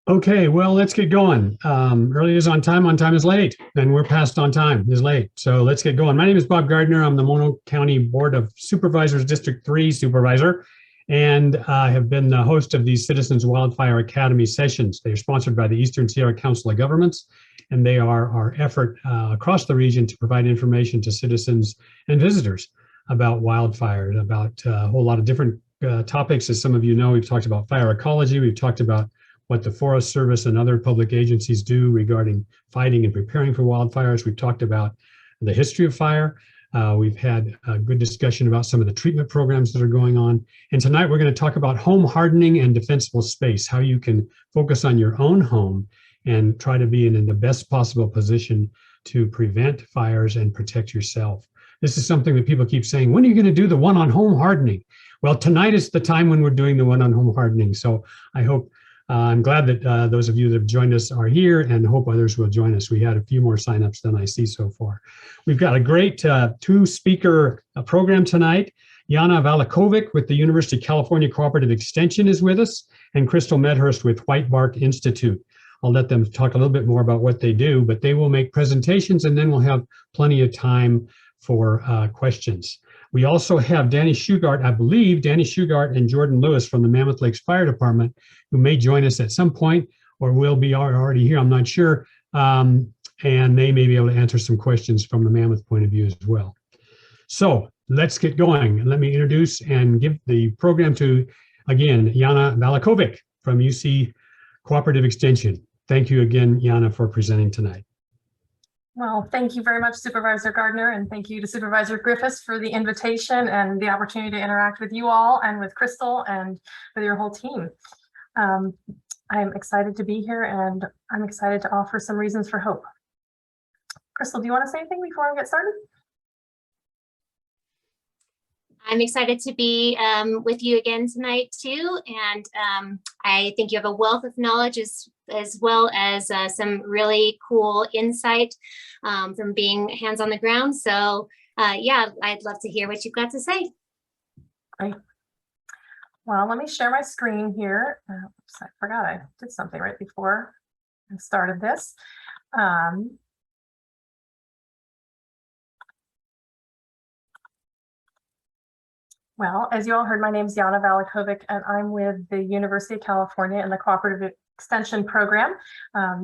Okay, well, let's get going. Early is on time is late, and we're past on time is late. So let's get going. My name is Bob Gardner. I'm the Mono County Board of Supervisors, District 3 Supervisor, and I have been the host of these Citizens Wildfire Academy sessions. They are sponsored by the Eastern Sierra Council of Governments, and they are our effort across the region to provide information to citizens and visitors about wildfires, about a whole lot of different topics. As some of you know, we've talked about fire ecology, we've talked about what the Forest Service and other public agencies do regarding fighting and preparing for wildfires. We've talked about the history of fire. We've had a good discussion about some of the treatment programs that are going on. And tonight we're going to talk about home hardening and defensible space, how you can focus on your own home and try to be in the best possible position to prevent fires and protect yourself. This is something that people keep saying, when are you going to do the one on home hardening? Well, tonight is the time when we're doing the one on home hardening. So I hope I'm glad that those of you that have joined us are here, and hope others will join us. We had a few more signups than I see so far. We've got a great two-speaker program tonight. Yana Valachovic with the University of California Cooperative Extension is with us, and Crystal Medhurst with Whitebark Institute. I'll let them talk a little bit more about what they do, but they will make presentations, and then we'll have plenty of time for questions. We also have Danny Shugart, I believe, Danny Shugart and Jordan Lewis from the Mammoth Lakes Fire Department, who may join us at some point or will be already here, I'm not sure. And they may be able to answer some questions from the Mammoth point of view as well. So let's get going. Let me introduce and give the program to, again, Yana Valachovic from UC Cooperative Extension. Thank you again, Yana, for presenting tonight. Well, thank you very much, Supervisor Gardner, and thank you to Supervisor Griffiths for the invitation and the opportunity to interact with you all and with Crystal and with your whole team. I'm excited to be here, and I'm excited to offer some reasons for hope. Crystal, do you want to say anything before I get started? I'm excited to be with you again tonight too, and I think you have a wealth of knowledge as well as some really cool insight from being hands on the ground. So yeah, I'd love to hear what you've got to say. Great. Well, let me share my screen here. Oops, I forgot I did something right before I started this. Well, as you all heard, my name is Yana Valachovic, and I'm with the University of California in the Cooperative Extension program.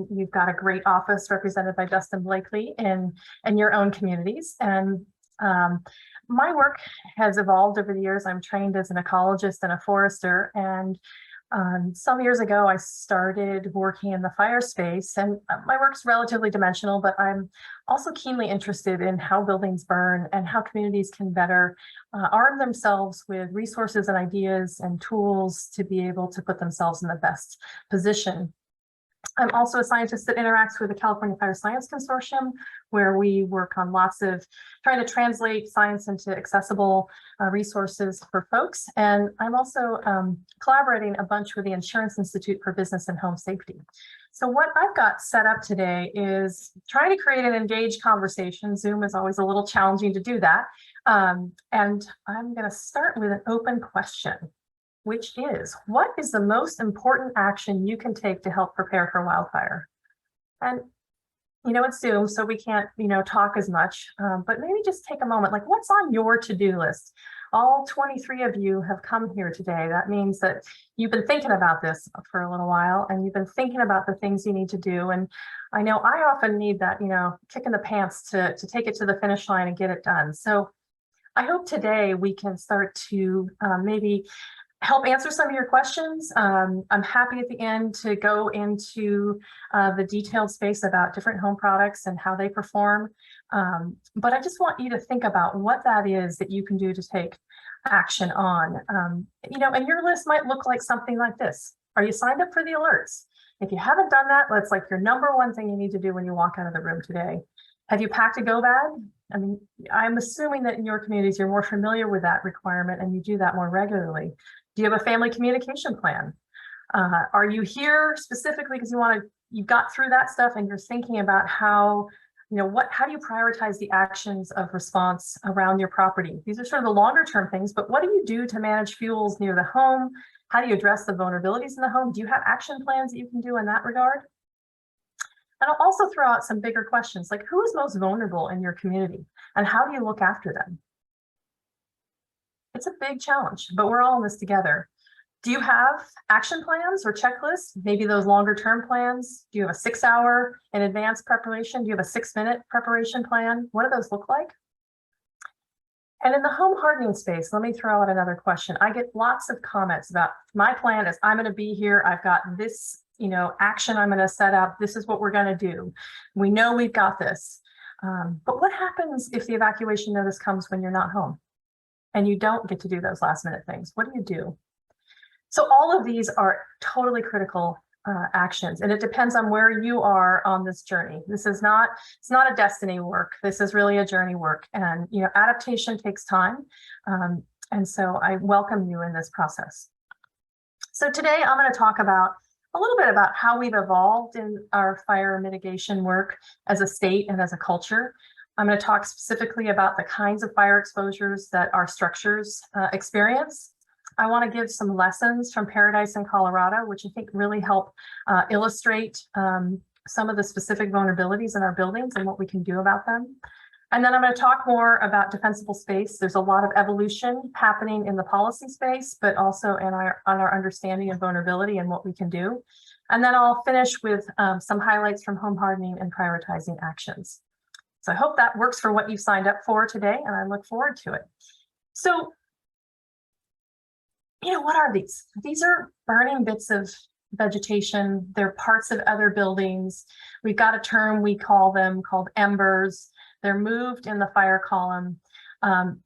You've got a great office represented by Dustin Blakely in your own communities. And my work has evolved over the years. I'm trained as an ecologist and a forester. And some years ago, I started working in the fire space, and my work's relatively dimensional, but I'm also keenly interested in how buildings burn and how communities can better arm themselves with resources and ideas and tools to be able to put themselves in the best position. I'm also a scientist that interacts with the California Fire Science Consortium, where we work on lots of trying to translate science into accessible resources for folks. And I'm also collaborating a bunch with the Insurance Institute for Business and Home Safety. So what I've got set up today is trying to create an engaged conversation. Zoom is always a little challenging to do that. And I'm going to start with an open question, which is, what is the most important action you can take to help prepare for wildfire? And, you know, it's Zoom, so we can't, talk as much, but maybe just take a moment, like, what's on your to-do list? All 23 of you have come here today. That means that you've been thinking about this for a little while, and you've been thinking about the things you need to do. And I know I often need that, kick in the pants to take it to the finish line and get it done. So I hope today we can start to maybe help answer some of your questions. I'm happy at the end to go into the detailed space about different home products and how they perform. But I just want you to think about what that is that you can do to take action on. And your list might look like something like this. Are you signed up for the alerts? If you haven't done that, that's like your number one thing you need to do when you walk out of the room today. Have you packed a go bag? I mean, I'm assuming that in your communities, you're more familiar with that requirement and you do that more regularly. Do you have a family communication plan? Are you here specifically because you got through that stuff and you're thinking about how do you prioritize the actions of response around your property? These are sort of the longer term things, but what do you do to manage fuels near the home How do you address the vulnerabilities in the home? Do you have action plans that you can do in that regard? And I'll also throw out some bigger questions like who is most vulnerable in your community and how do you look after them? It's a big challenge, but we're all in this together. Do you have action plans or checklists? Maybe those longer term plans? Do you have a 6-hour in advance preparation? Do you have a 6-minute preparation plan? What do those look like? And in the home hardening space, let me throw out another question. I get lots of comments about my plan is I'm going to be here. I've got this, action I'm going to set up. This is what we're going to do. We know we've got this. But what happens if the evacuation notice comes when you're not home and you don't get to do those last minute things? What do you do? So all of these are totally critical actions, and it depends on where you are on this journey. It's not a destiny work. This is really a journey work, and adaptation takes time. And so I welcome you in this process. So today I'm going to talk about a little bit about how we've evolved in our fire mitigation work as a state and as a culture. I'm going to talk specifically about the kinds of fire exposures that our structures experience. I want to give some lessons from Paradise in Colorado, which I think really help illustrate some of the specific vulnerabilities in our buildings and what we can do about them. And then I'm going to talk more about defensible space. There's a lot of evolution happening in the policy space, but also on our understanding of vulnerability and what we can do. And then I'll finish with some highlights from home hardening and prioritizing actions. So I hope that works for what you signed up for today, and I look forward to it. So, what are these? These are burning bits of vegetation. They're parts of other buildings. We've got a term we call them called embers. They're moved in the fire column.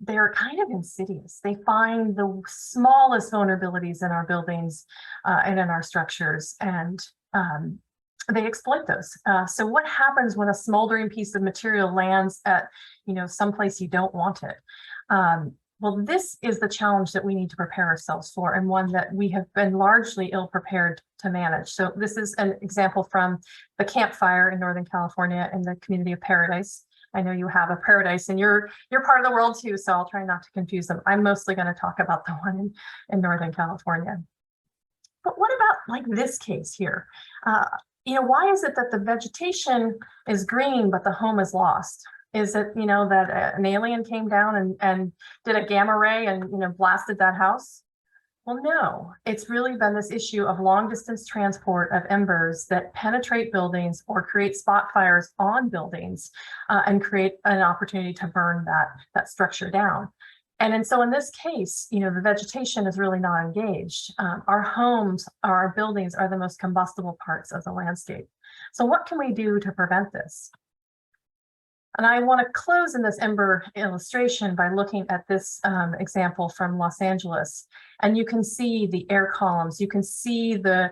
They're kind of insidious. They find the smallest vulnerabilities in our buildings and in our structures, and they exploit those. So what happens when a smoldering piece of material lands at, someplace you don't want it? Well, this is the challenge that we need to prepare ourselves for, and one that we have been largely ill-prepared to manage. So this is an example from the Camp Fire in Northern California in the community of Paradise. I know you have a Paradise in your part of the world too, so I'll try not to confuse them. I'm mostly going to talk about the one in Northern California. But what about like this case here? Why is it that the vegetation is green, but the home is lost? Is it, that an alien came down and did a gamma ray and, blasted that house? Well, no, it's really been this issue of long distance transport of embers that penetrate buildings or create spot fires on buildings and create an opportunity to burn that structure down. And so in this case, the vegetation is really not engaged. Our homes, our buildings are the most combustible parts of the landscape. So what can we do to prevent this? And I want to close in this ember illustration by looking at this example from Los Angeles. And you can see the air columns, you can see the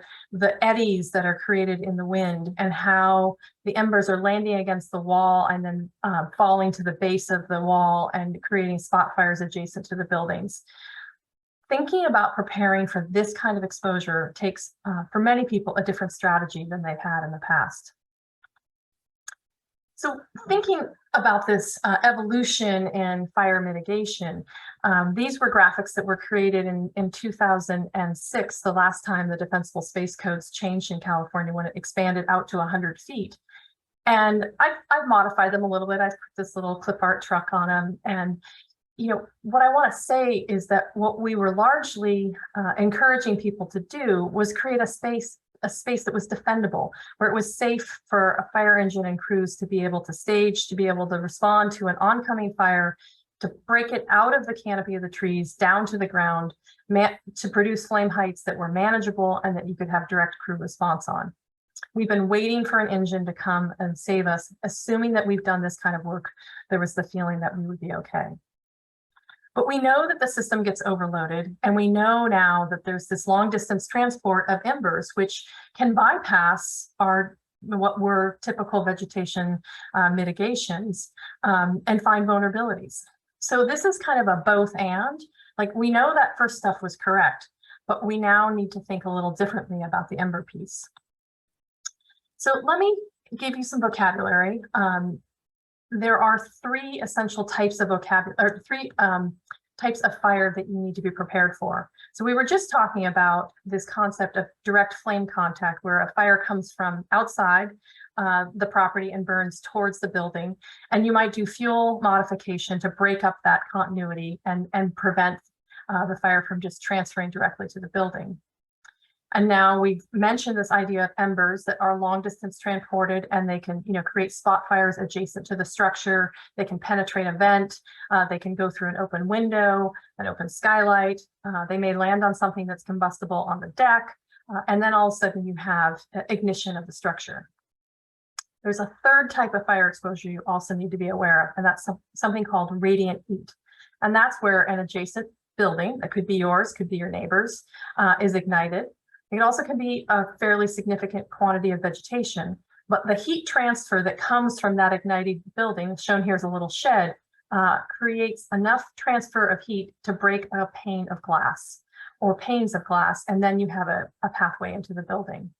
eddies that are created in the wind and how the embers are landing against the wall and then falling to the base of the wall and creating spot fires adjacent to the buildings. Thinking about preparing for this kind of exposure takes, for many people, a different strategy than they've had in the past. So thinking about this evolution in fire mitigation, these were graphics that were created in 2006, the last time the defensible space codes changed in California when it expanded out to 100 feet. And I've modified them a little bit. I've put this little clip art truck on them. And what I want to say is that what we were largely encouraging people to do was create a space that was defendable, where it was safe for a fire engine and crews to be able to stage, to be able to respond to an oncoming fire, to break it out of the canopy of the trees, down to the ground, to produce flame heights that were manageable and that you could have direct crew response on. We've been waiting for an engine to come and save us. Assuming that we've done this kind of work, there was the feeling that we would be okay. But we know that the system gets overloaded, and we know now that there's this long distance transport of embers, which can bypass what were typical vegetation mitigations and find vulnerabilities. So this is kind of a both and, like we know that first stuff was correct, but we now need to think a little differently about the ember piece. So let me give you some vocabulary. There are three essential types of vocabulary, or three types of fire that you need to be prepared for. So we were just talking about this concept of direct flame contact, where a fire comes from outside the property and burns towards the building. And you might do fuel modification to break up that continuity and prevent the fire from just transferring directly to the building. And now we've mentioned this idea of embers that are long distance transported, and they can, create spot fires adjacent to the structure. They can penetrate a vent. They can go through an open window, an open skylight. They may land on something that's combustible on the deck. And then all of a sudden you have ignition of the structure. There's a third type of fire exposure you also need to be aware of, and that's something called radiant heat. And that's where an adjacent building, that could be yours, could be your neighbor's, is ignited. It also can be a fairly significant quantity of vegetation, but the heat transfer that comes from that ignited building, shown here as a little shed, creates enough transfer of heat to break a pane of glass or panes of glass, and then you have a pathway into the building.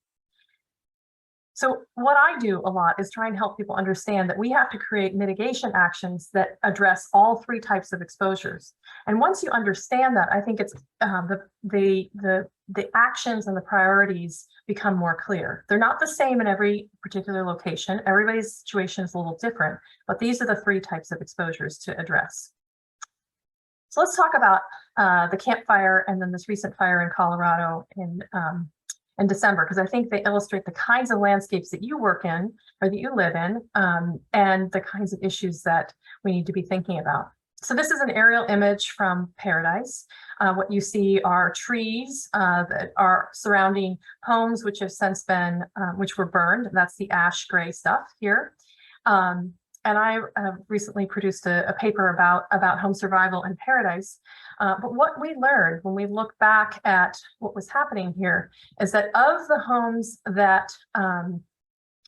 So what I do a lot is try and help people understand that we have to create mitigation actions that address all three types of exposures. And once you understand that, I think it's the actions and the priorities become more clear. They're not the same in every particular location. Everybody's situation is a little different, but these are the three types of exposures to address. So let's talk about the Camp Fire and then this recent fire in Colorado in December, because I think they illustrate the kinds of landscapes that you work in or that you live in, and the kinds of issues that we need to be thinking about. So this is an aerial image from Paradise. What you see are trees that are surrounding homes which have since been, which were burned. That's the ash gray stuff here. And I recently produced a paper about home survival in Paradise. But what we learned when we look back at what was happening here is that of the homes that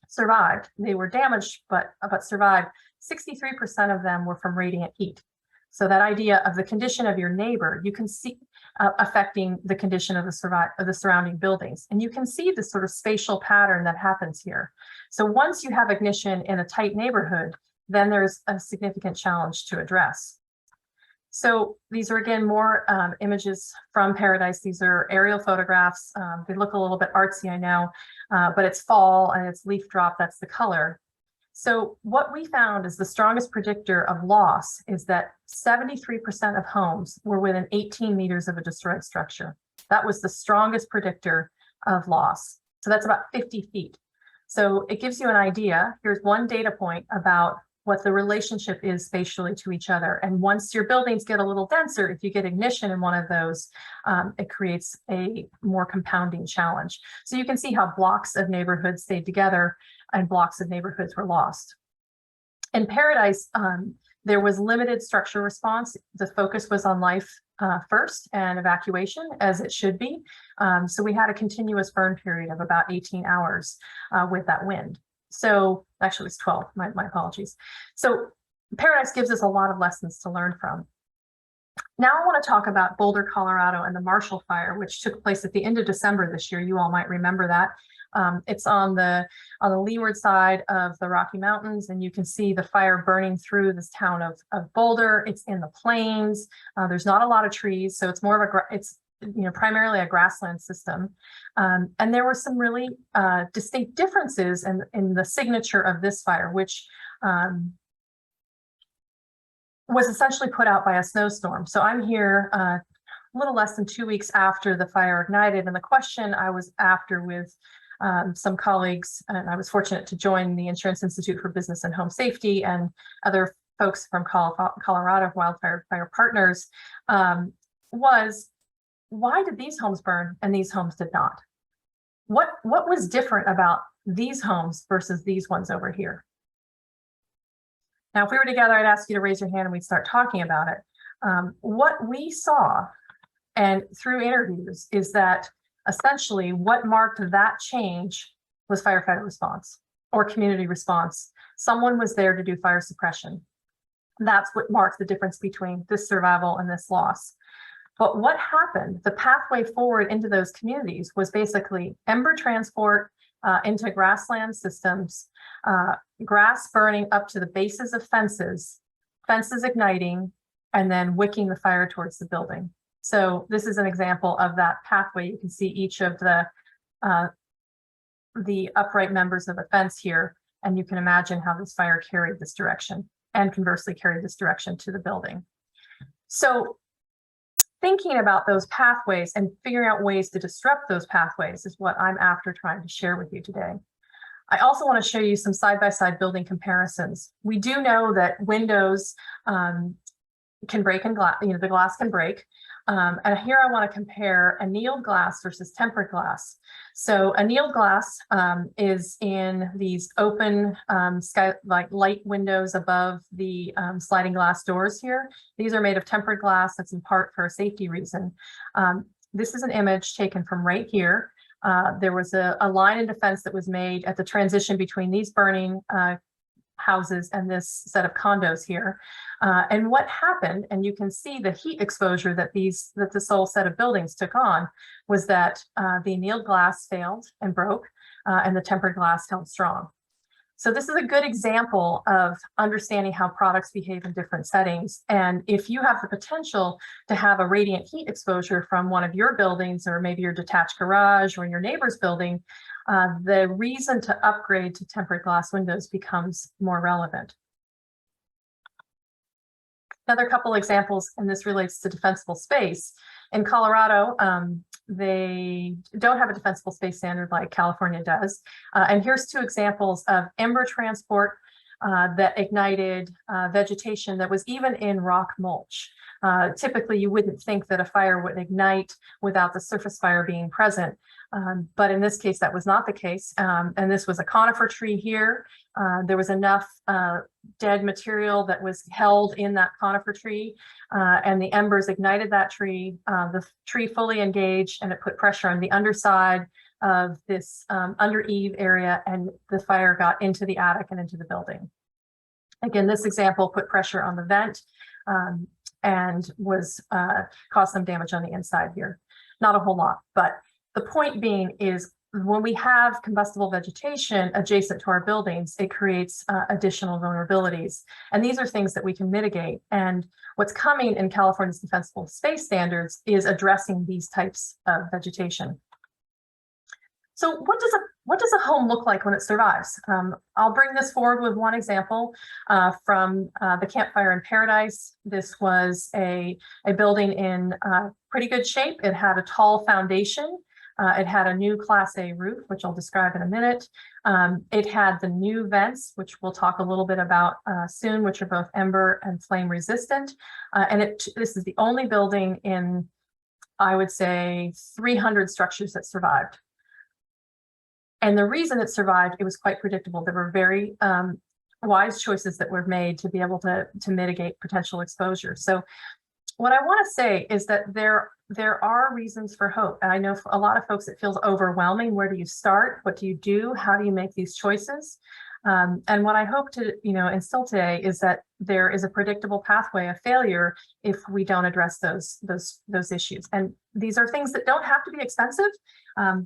survived, they were damaged but survived, 63% of them were from radiant heat. So that idea of the condition of your neighbor, you can see affecting the condition of the surrounding buildings. And you can see this sort of spatial pattern that happens here. So once you have ignition in a tight neighborhood, then there's a significant challenge to address. So these are, again, more images from Paradise. These are aerial photographs. They look a little bit artsy, I know, but it's fall and it's leaf drop. That's the color. So what we found is the strongest predictor of loss is that 73% of homes were within 18 meters of a destroyed structure. That was the strongest predictor of loss. So that's about 50 feet. So it gives you an idea. Here's one data point about what the relationship is spatially to each other. And once your buildings get a little denser, if you get ignition in one of those, it creates a more compounding challenge. So you can see how blocks of neighborhoods stayed together and blocks of neighborhoods were lost. In Paradise, there was limited structure response. The focus was on life first and evacuation, as it should be. So we had a continuous burn period of about 18 hours with that wind. So actually it was 12, my apologies. So Paradise gives us a lot of lessons to learn from. Now I want to talk about Boulder, Colorado and the Marshall Fire, which took place at the end of December this year. You all might remember that. It's on the leeward side of the Rocky Mountains, and you can see the fire burning through this town of Boulder. It's in the plains. There's not a lot of trees, so it's more of it's primarily a grassland system. And there were some really distinct differences in the signature of this fire, which was essentially put out by a snowstorm. So I'm here a little less than 2 weeks after the fire ignited, and the question I was after with some colleagues, and I was fortunate to join the Insurance Institute for Business and Home Safety and other folks from Colorado Wildfire Fire Partners, was why did these homes burn and these homes did not? What was different about these homes versus these ones over here? Now, if we were together, I'd ask you to raise your hand and we'd start talking about it. What we saw and through interviews is that essentially what marked that change was firefighter response or community response. Someone was there to do fire suppression. That's what marked the difference between this survival and this loss. But what happened, the pathway forward into those communities was basically ember transport into grassland systems, grass burning up to the bases of fences, fences igniting, and then wicking the fire towards the building. So this is an example of that pathway. You can see each of the upright members of the fence here, and you can imagine how this fire carried this direction and conversely carried this direction to the building. So thinking about those pathways and figuring out ways to disrupt those pathways is what I'm after trying to share with you today. I also want to show you some side-by-side building comparisons. We do know that windows can break and glass, the glass can break. And here I want to compare annealed glass versus tempered glass. So annealed glass is in these open like light windows above the sliding glass doors here. These are made of tempered glass. That's in part for a safety reason. This is an image taken from right here. There was a line in defense that was made at the transition between these burning houses and this set of condos here. And what happened, and you can see the heat exposure that this whole set of buildings took on, was that the annealed glass failed and broke, and the tempered glass held strong. So this is a good example of understanding how products behave in different settings. And if you have the potential to have a radiant heat exposure from one of your buildings, or maybe your detached garage or your neighbor's building, the reason to upgrade to tempered glass windows becomes more relevant. Another couple examples, and this relates to defensible space. In Colorado, they don't have a defensible space standard like California does. And here's two examples of ember transport that ignited vegetation that was even in rock mulch. Typically, you wouldn't think that a fire would ignite without the surface fire being present. But in this case, that was not the case. And this was a conifer tree here. There was enough dead material that was held in that conifer tree, and the embers ignited that tree. The tree fully engaged, and it put pressure on the underside of this under eave area, and the fire got into the attic and into the building. Again, this example put pressure on the vent and was caused some damage on the inside here. Not a whole lot, but the point being is, when we have combustible vegetation adjacent to our buildings, it creates additional vulnerabilities. And these are things that we can mitigate. And what's coming in California's defensible space standards is addressing these types of vegetation. So what does a home look like when it survives? I'll bring this forward with one example from the Campfire in Paradise. This was a building in pretty good shape. It had a tall foundation. It had a new Class A roof, which I'll describe in a minute. It had the new vents, which we'll talk a little bit about soon, which are both ember and flame resistant. And this is the only building in, I would say, 300 structures that survived. And the reason it survived, it was quite predictable. There were very wise choices that were made to be able to mitigate potential exposure. So what I want to say is that there are reasons for hope. And I know for a lot of folks, it feels overwhelming. Where do you start? What do you do? How do you make these choices? And what I hope to instill today is that there is a predictable pathway of failure if we don't address those issues. And these are things that don't have to be expensive.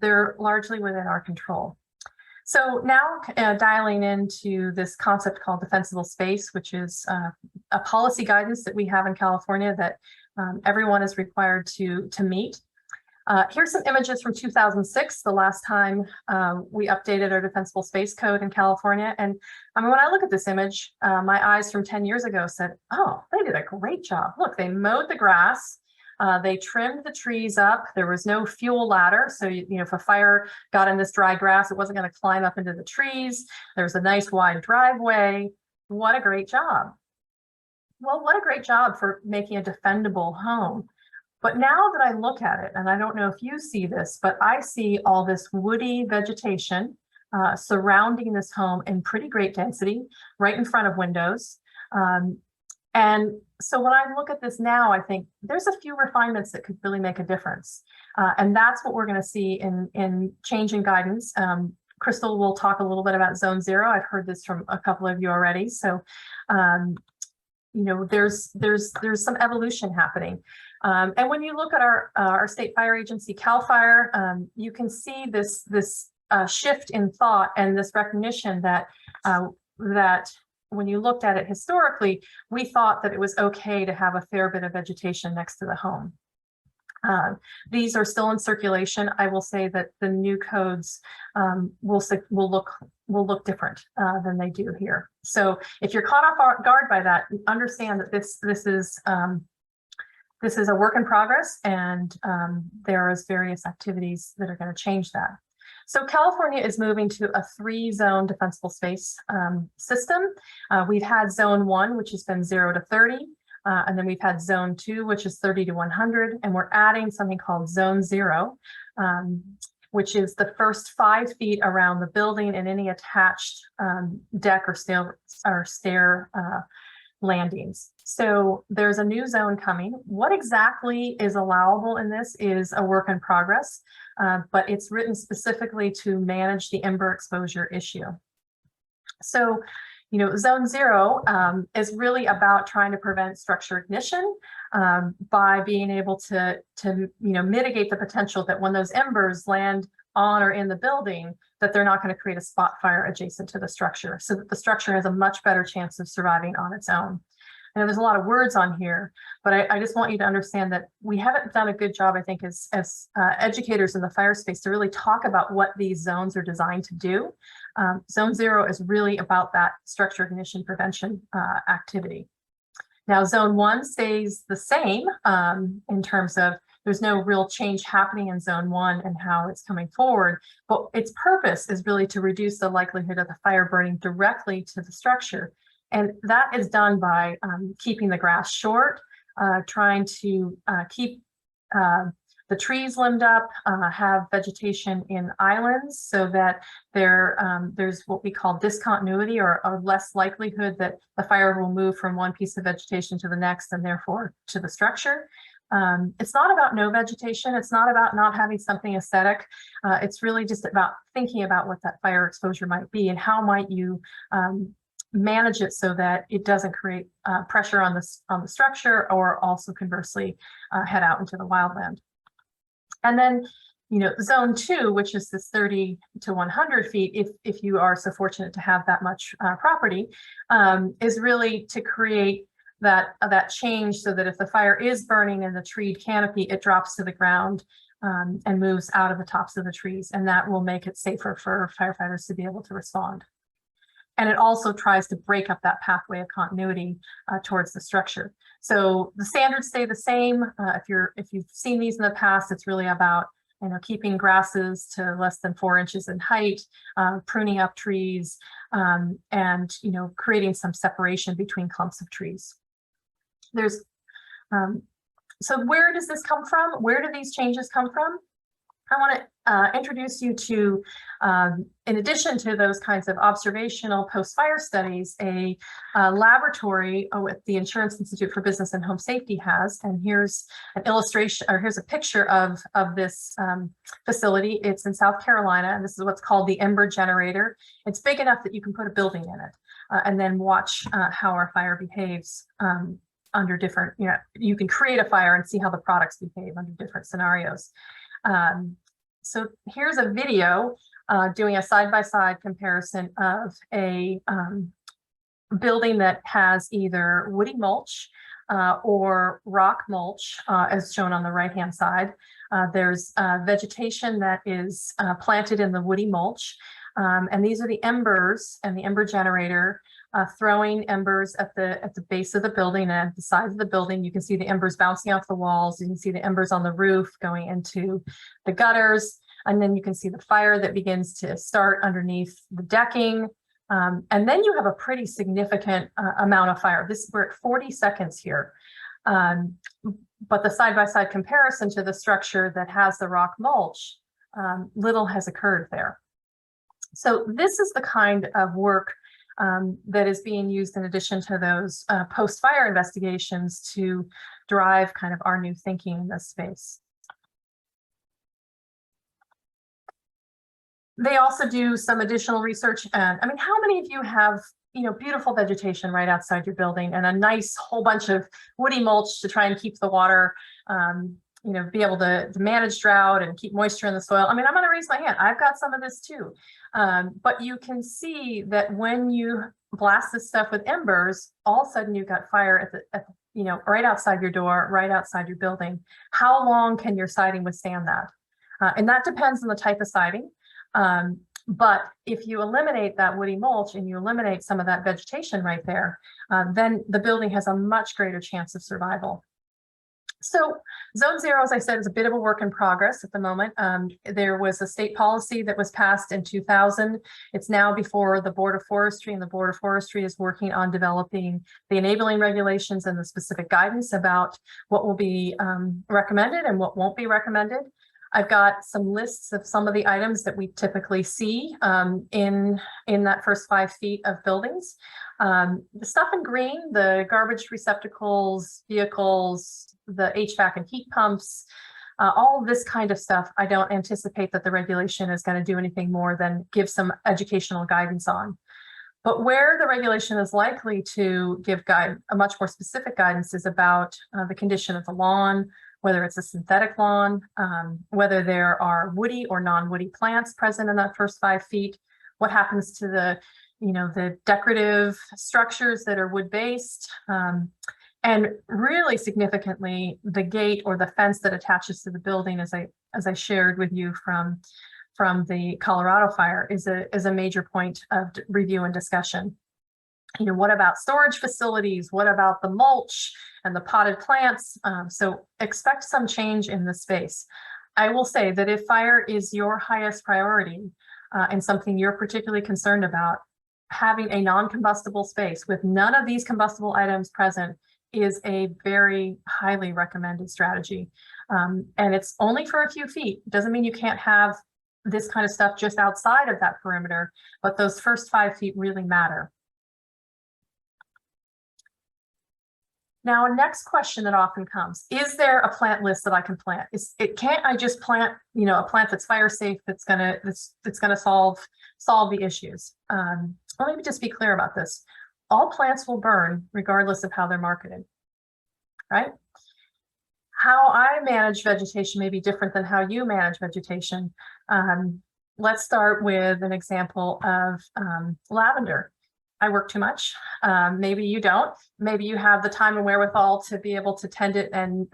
They're largely within our control. So now dialing into this concept called defensible space, which is a policy guidance that we have in California that everyone is required to meet. Here's some images from 2006, the last time we updated our defensible space code in California. And I mean, when I look at this image, my eyes from 10 years ago said, oh, they did a great job. Look, they mowed the grass. They trimmed the trees up. There was no fuel ladder. So, if a fire got in this dry grass, it wasn't going to climb up into the trees. There was a nice wide driveway. What a great job. Well, what a great job for making a defendable home. But now that I look at it, and I don't know if you see this, but I see all this woody vegetation surrounding this home in pretty great density, right in front of windows. And so when I look at this now, I think there's a few refinements that could really make a difference. And that's what we're going to see in changing guidance. Crystal will talk a little bit about Zone 0. I've heard this from a couple of you already. So, there's some evolution happening. And when you look at our state fire agency, CAL FIRE, you can see this shift in thought and this recognition that when you looked at it historically, we thought that it was okay to have a fair bit of vegetation next to the home. These are still in circulation. I will say that the new codes will look different than they do here. So if you're caught off guard by that, understand that this is a work in progress, and there is various activities that are going to change that. So California is moving to a 3-zone defensible space system. We've had zone 1, which has been 0 to 30. And then we've had zone 2, which is 30 to 100. And we're adding something called zone 0, which is the first 5 feet around the building and any attached deck or stair landings. So there's a new zone coming. What exactly is allowable in this is a work in progress, but it's written specifically to manage the ember exposure issue. So, you know, zone 0 is really about trying to prevent structure ignition by being able to mitigate the potential that when those embers land on or in the building, that they're not going to create a spot fire adjacent to the structure, so that the structure has a much better chance of surviving on its own. I know there's a lot of words on here, but I just want you to understand that we haven't done a good job, I think, as educators in the fire space to really talk about what these zones are designed to do. Zone 0 is really about that structure ignition prevention activity. Now, zone 1 stays the same in terms of there's no real change happening in zone 1 and how it's coming forward, but its purpose is really to reduce the likelihood of the fire burning directly to the structure. And that is done by keeping the grass short, trying to keep the trees limbed up, have vegetation in islands so that there's what we call discontinuity, or less likelihood that the fire will move from one piece of vegetation to the next and therefore to the structure. It's not about no vegetation. It's not about not having something aesthetic. It's really just about thinking about what that fire exposure might be and how might you manage it so that it doesn't create pressure on the structure, or also conversely head out into the wildland. And then, you know, zone 2, which is this 30 to 100 feet, if you are so fortunate to have that much property, is really to create that change so that if the fire is burning in the treed canopy, it drops to the ground and moves out of the tops of the trees, and that will make it safer for firefighters to be able to respond. And it also tries to break up that pathway of continuity towards the structure. So the standards stay the same. If you've seen these in the past, it's really about keeping grasses to less than 4 inches in height, pruning up trees, and creating some separation between clumps of trees. There's so where does this come from? Where do these changes come from? I want to introduce you to, in addition to those kinds of observational post-fire studies, a laboratory with the Insurance Institute for Business and Home Safety has, and here's an illustration, or here's a picture of this facility. It's in South Carolina, and this is what's called the Ember Generator. It's big enough that you can put a building in it, and then watch how our fire behaves under different, you can create a fire and see how the products behave under different scenarios. So here's a video doing a side-by-side comparison of a building that has either woody mulch or rock mulch, as shown on the right-hand side. There's vegetation that is planted in the woody mulch, and these are the embers and the ember generator throwing embers at the base of the building and at the sides of the building. You can see the embers bouncing off the walls. You can see the embers on the roof going into the gutters. And then you can see the fire that begins to start underneath the decking. And then you have a pretty significant amount of fire. We're at 40 seconds here. But the side-by-side comparison to the structure that has the rock mulch, little has occurred there. So this is the kind of work that is being used in addition to those post-fire investigations to drive kind of our new thinking in this space. They also do some additional research. I mean, how many of you have beautiful vegetation right outside your building and a nice whole bunch of woody mulch to try and keep the water, be able to manage drought and keep moisture in the soil? I mean, I'm going to raise my hand. I've got some of this too. But you can see that when you blast this stuff with embers, all of a sudden you've got fire at the you know, right outside your door, right outside your building. How long can your siding withstand that? And that depends on the type of siding. But if you eliminate that woody mulch and you eliminate some of that vegetation right there, then the building has a much greater chance of survival. So Zone 0, as I said, is a bit of a work in progress at the moment. There was a state policy that was passed in 2000. It's now before the Board of Forestry, and the Board of Forestry is working on developing the enabling regulations and the specific guidance about what will be recommended and what won't be recommended. I've got some lists of some of the items that we typically see in that first 5 feet of buildings. The stuff in green, the garbage receptacles, vehicles, the HVAC and heat pumps, all this kind of stuff, I don't anticipate that the regulation is going to do anything more than give some educational guidance on. But where the regulation is likely to give a much more specific guidance is about the condition of the lawn, whether it's a synthetic lawn, whether there are woody or non-woody plants present in that first 5 feet, what happens to the, you know, the decorative structures that are wood-based, and really significantly, the gate or the fence that attaches to the building, as I shared with you from the Colorado fire, is a major point of review and discussion. You know, what about storage facilities? What about the mulch and the potted plants? So expect some change in the space. I will say that if fire is your highest priority and something you're particularly concerned about, having a non-combustible space with none of these combustible items present is a very highly recommended strategy. And it's only for a few feet. It doesn't mean you can't have this kind of stuff just outside of that perimeter, but those first 5 feet really matter. Now, a next question that often comes, is there a plant list that I can plant? Can't I just plant, you know, a plant that's fire safe, that's gonna solve the issues? Let me just be clear about this. All plants will burn regardless of how they're marketed, right? How I manage vegetation may be different than how you manage vegetation. Let's start with an example of lavender. I work too much. Maybe you don't. Maybe you have the time and wherewithal to be able to tend it and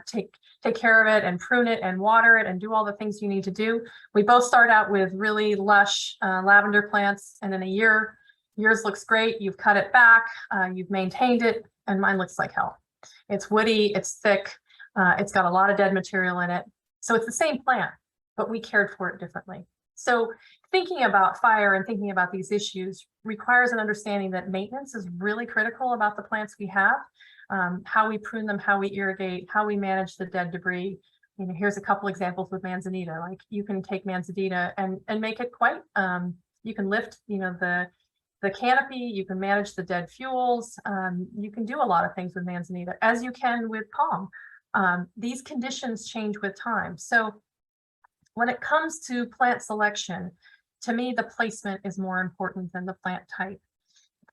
take care of it and prune it and water it and do all the things you need to do. We both start out with really lush lavender plants, and in a year, yours looks great. You've cut it back, you've maintained it, and mine looks like hell. It's woody, it's thick, it's got a lot of dead material in it. So it's the same plant, but we cared for it differently. So thinking about fire and thinking about these issues requires an understanding that maintenance is really critical about the plants we have, how we prune them, how we irrigate, how we manage the dead debris. You know, here's a couple examples with manzanita. Like, you can take manzanita and make it quite, you can lift, you know, the canopy, you can manage the dead fuels, you can do a lot of things with manzanita, as you can with palm. These conditions change with time. So when it comes to plant selection, to me, the placement is more important than the plant type.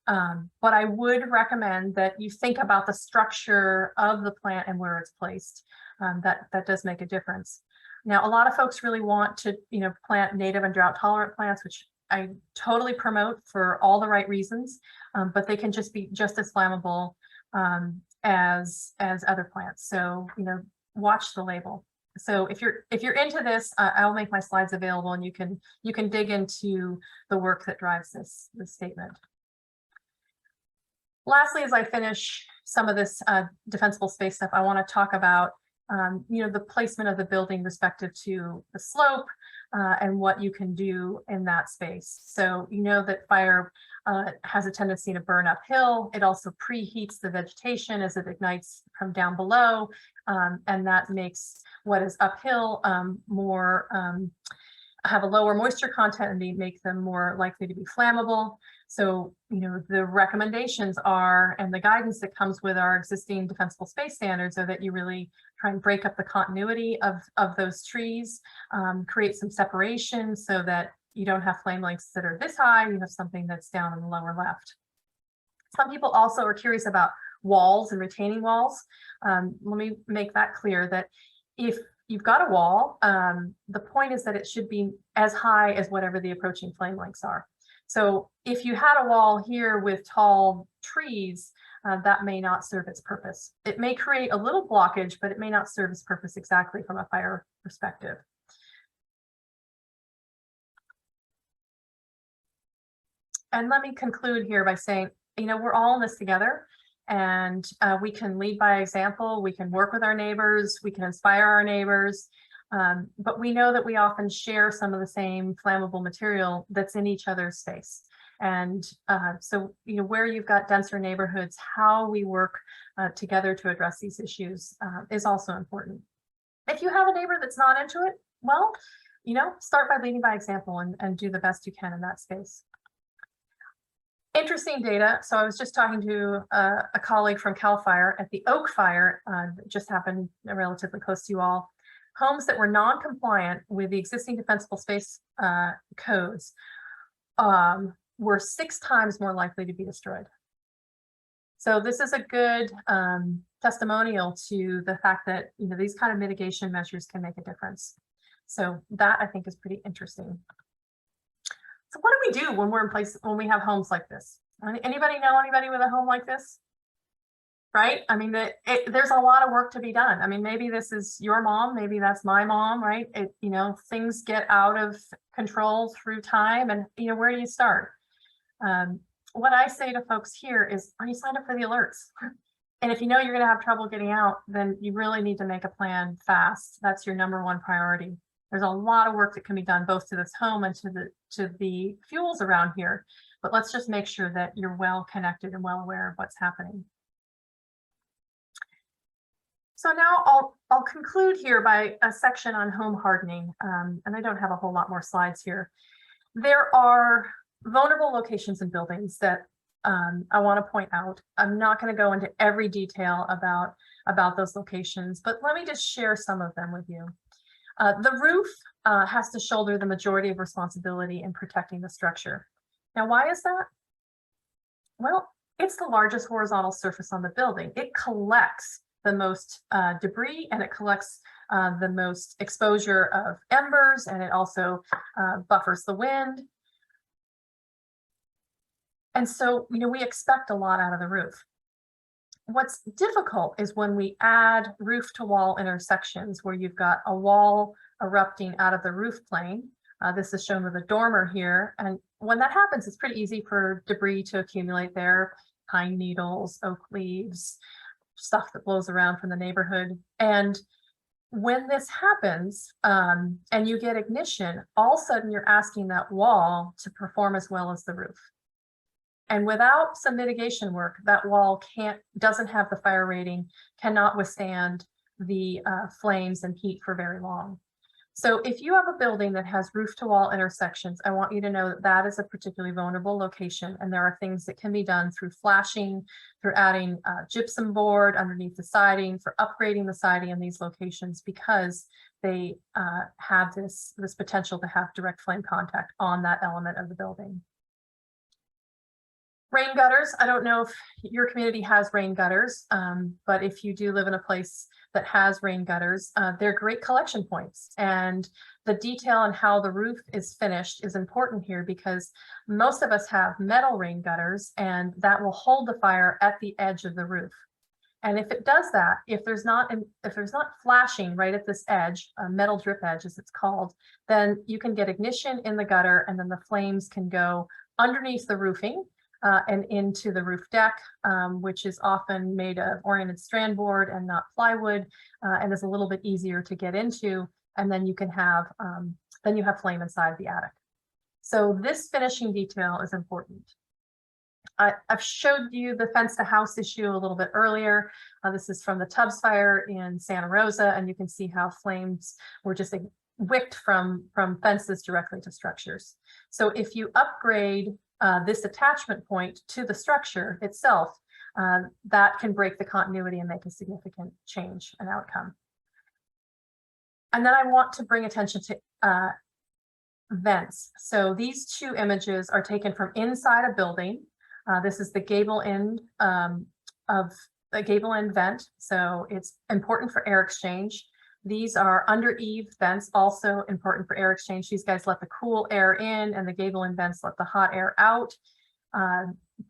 But I would recommend that you think about the structure of the plant and where it's placed. That does make a difference. Now, a lot of folks really want to, you know, plant native and drought tolerant plants, which I totally promote for all the right reasons, but they can just be just as flammable as other plants. So, you know, watch the label. So if you're into this, I'll make my slides available, and you can dig into the work that drives this statement. Lastly, as I finish some of this defensible space stuff, I want to talk about you know, the placement of the building respective to the slope and what you can do in that space. So you know that fire has a tendency to burn uphill. It also preheats the vegetation as it ignites from down below, and that makes what is uphill have a lower moisture content, and make them more likely to be flammable. So, you know, the recommendations are, and the guidance that comes with our existing defensible space standards, are that you really try and break up the continuity of those trees, create some separation so that you don't have flame lengths that are this high, you have something that's down in the lower left. Some people also are curious about walls and retaining walls. Let me make that clear, that if you've got a wall. The point is that it should be as high as whatever the approaching flame lengths are. So if you had a wall here with tall trees, that may not serve its purpose. It may create a little blockage, but it may not serve its purpose exactly from a fire perspective. And let me conclude here by saying, you know, we're all in this together, and we can lead by example. We can work with our neighbors. We can inspire our neighbors. But we know that we often share some of the same flammable material that's in each other's space. And so, you know, where you've got denser neighborhoods, how we work together to address these issues is also important. If you have a neighbor that's not into it, well, you know, start by leading by example and do the best you can in that space. Interesting data. So I was just talking to a colleague from CAL FIRE at the Oak Fire that just happened relatively close to you all. Homes that were non-compliant with the existing defensible space codes were 6 times more likely to be destroyed. So this is a good testimonial to the fact that, you know, these kind of mitigation measures can make a difference. So that I think is pretty interesting. So what do we do when we're in place, when we have homes like this? Anybody know anybody with a home like this? Right? I mean, there's a lot of work to be done. I mean, maybe this is your mom, maybe that's my mom, right? You know, things get out of control through time, and, you know, where do you start? What I say to folks here is, are you signed up for the alerts? And if you know you're going to have trouble getting out, then you really need to make a plan fast. That's your #1 priority. There's a lot of work that can be done both to this home and to the fuels around here. But let's just make sure that you're well connected and well aware of what's happening. So now I'll conclude here by a section on home hardening, and I don't have a whole lot more slides here. There are vulnerable locations in buildings that I want to point out. I'm not going to go into every detail about those locations, but let me just share some of them with you. The roof has to shoulder the majority of responsibility in protecting the structure. Now, why is that? Well, it's the largest horizontal surface on the building. It collects the most debris, and it collects the most exposure of embers, and it also buffers the wind. And so, you know, we expect a lot out of the roof. What's difficult is when we add roof to wall intersections where you've got a wall erupting out of the roof plane. This is shown with a dormer here. And when that happens, it's pretty easy for debris to accumulate there. Pine needles, oak leaves, stuff that blows around from the neighborhood. And when this happens and you get ignition, all of a sudden you're asking that wall to perform as well as the roof. And without some mitigation work, that wall doesn't have the fire rating, cannot withstand the flames and heat for very long. So if you have a building that has roof to wall intersections, I want you to know that that is a particularly vulnerable location. And there are things that can be done through flashing, through adding gypsum board underneath the siding, for upgrading the siding in these locations, because they have this potential to have direct flame contact on that element of the building. Rain gutters. I don't know if your community has rain gutters, but if you do live in a place that has rain gutters, they're great collection points. And the detail on how the roof is finished is important here, because most of us have metal rain gutters, and that will hold the fire at the edge of the roof. And if it does that, if there's not flashing right at this edge, a metal drip edge as it's called, then you can get ignition in the gutter, and then the flames can go underneath the roofing and into the roof deck, which is often made of oriented strand board and not plywood, and is a little bit easier to get into. And then you can have flame inside the attic. So this finishing detail is important. I've showed you the fence to house issue a little bit earlier. This is from the Tubbs fire in Santa Rosa, and you can see how flames were just wicked from fences directly to structures. So if you upgrade this attachment point to the structure itself, that can break the continuity and make a significant change and outcome. And then I want to bring attention to vents. So these two images are taken from inside a building. This is the gable end of the gable end vent. So it's important for air exchange. These are under eave vents, also important for air exchange. These guys let the cool air in, and the gable end vents let the hot air out.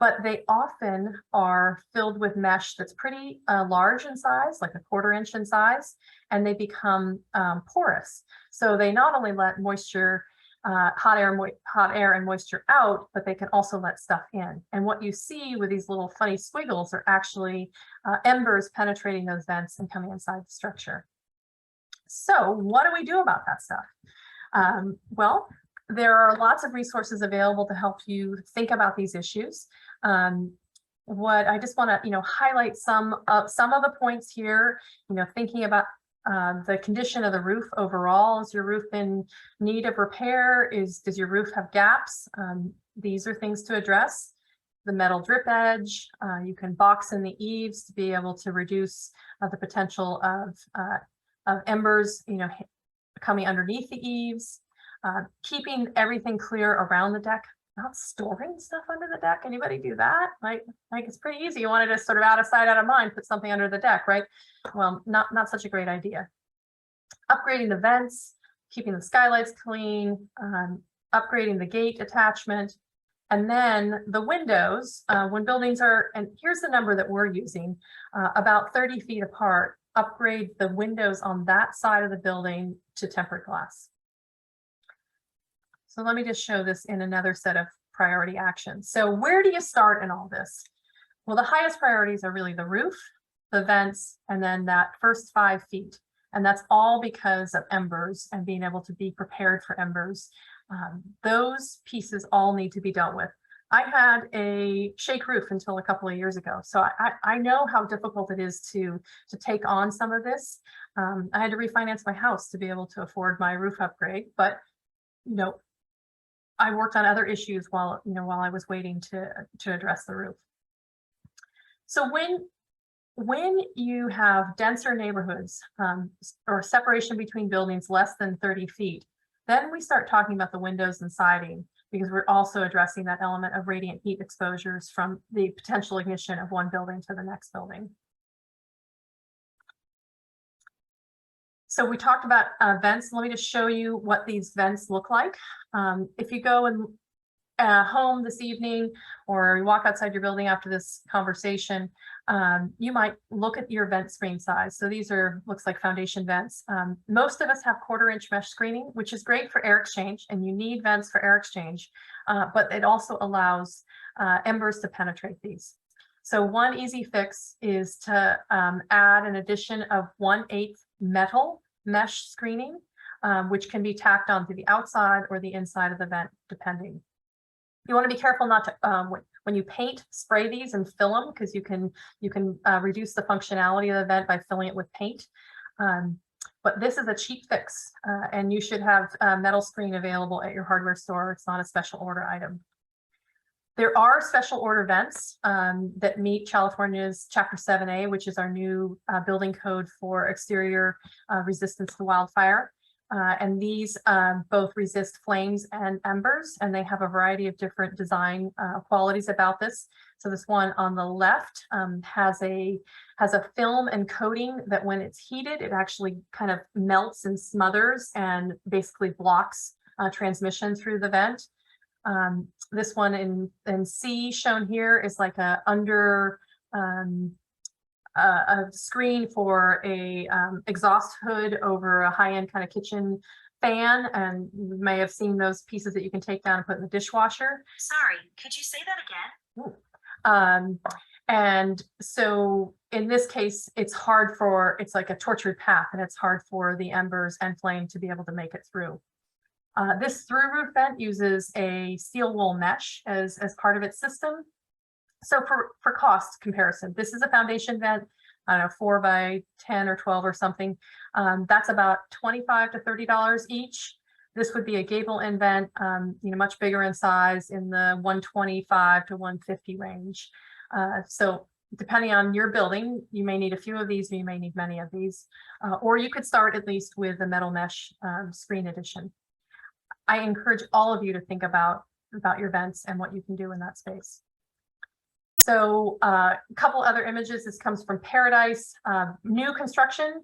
But they often are filled with mesh that's pretty large in size, like a 1/4 inch in size, and they become porous. So they not only let moisture, hot air and moisture out, but they can also let stuff in. And what you see with these little funny squiggles are actually embers penetrating those vents and coming inside the structure. So what do we do about that stuff? Well, there are lots of resources available to help you think about these issues. What I just want to, highlight some of the points here. Thinking about the condition of the roof overall. Is your roof in need of repair? Does your roof have gaps? These are things to address. The metal drip edge. You can box in the eaves to be able to reduce the potential of embers, coming underneath the eaves. Keeping everything clear around the deck, not storing stuff under the deck. Anybody do that? Like it's pretty easy. You wanted to sort of out of sight, out of mind, put something under the deck, right? Well, not such a great idea. Upgrading the vents, keeping the skylights clean, upgrading the gate attachment, and then the windows, when buildings are, and here's the number that we're using, about 30 feet apart, upgrade the windows on that side of the building to tempered glass. So let me just show this in another set of priority actions. So where do you start in all this? Well, the highest priorities are really the roof, the vents, and then that first 5 feet. And that's all because of embers and being able to be prepared for embers. Those pieces all need to be dealt with. I had a shake roof until a couple of years ago. So I know how difficult it is to take on some of this. I had to refinance my house to be able to afford my roof upgrade, but I worked on other issues while I was waiting to address the roof. So when you have denser neighborhoods or separation between buildings less than 30 feet, then we start talking about the windows and siding, because we're also addressing that element of radiant heat exposures from the potential ignition of one building to the next building. So we talked about vents. Let me just show you what these vents look like. If you go and home this evening, or you walk outside your building after this conversation, you might look at your vent screen size. So these looks like foundation vents. Most of us have 1/4 inch mesh screening, which is great for air exchange, and you need vents for air exchange, but it also allows embers to penetrate these. So one easy fix is to add an addition of 1/8 metal mesh screening, which can be tacked onto the outside or the inside of the vent, depending. You want to be careful not to, when you paint, spray these and fill them, because you can reduce the functionality of the vent by filling it with paint. But this is a cheap fix, and you should have a metal screen available at your hardware store. It's not a special order item. There are special order vents that meet California's Chapter 7A, which is our new building code for exterior resistance to wildfire. And these both resist flames and embers, and they have a variety of different design qualities about this. So this one on the left has a film and coating that when it's heated, it actually kind of melts and smothers and basically blocks transmission through the vent. This one in C shown here is like a screen for a exhaust hood over a high-end kind of kitchen fan, and you may have seen those pieces that you can take down and put in the dishwasher. Sorry, could you say that again? And so in this case, it's like a tortured path, and it's hard for the embers and flame to be able to make it through. This through roof vent uses a steel wool mesh as part of its system. So for cost comparison, this is a foundation vent, I don't know, 4 by 10 or 12 or something. That's about $25 to $30 each. This would be a gable end vent, much bigger in size, in the $125 to $150 range. So depending on your building, you may need a few of these, or you may need many of these, or you could start at least with a metal mesh screen edition. I encourage all of you to think about your vents and what you can do in that space. So a couple other images. This comes from Paradise, new construction.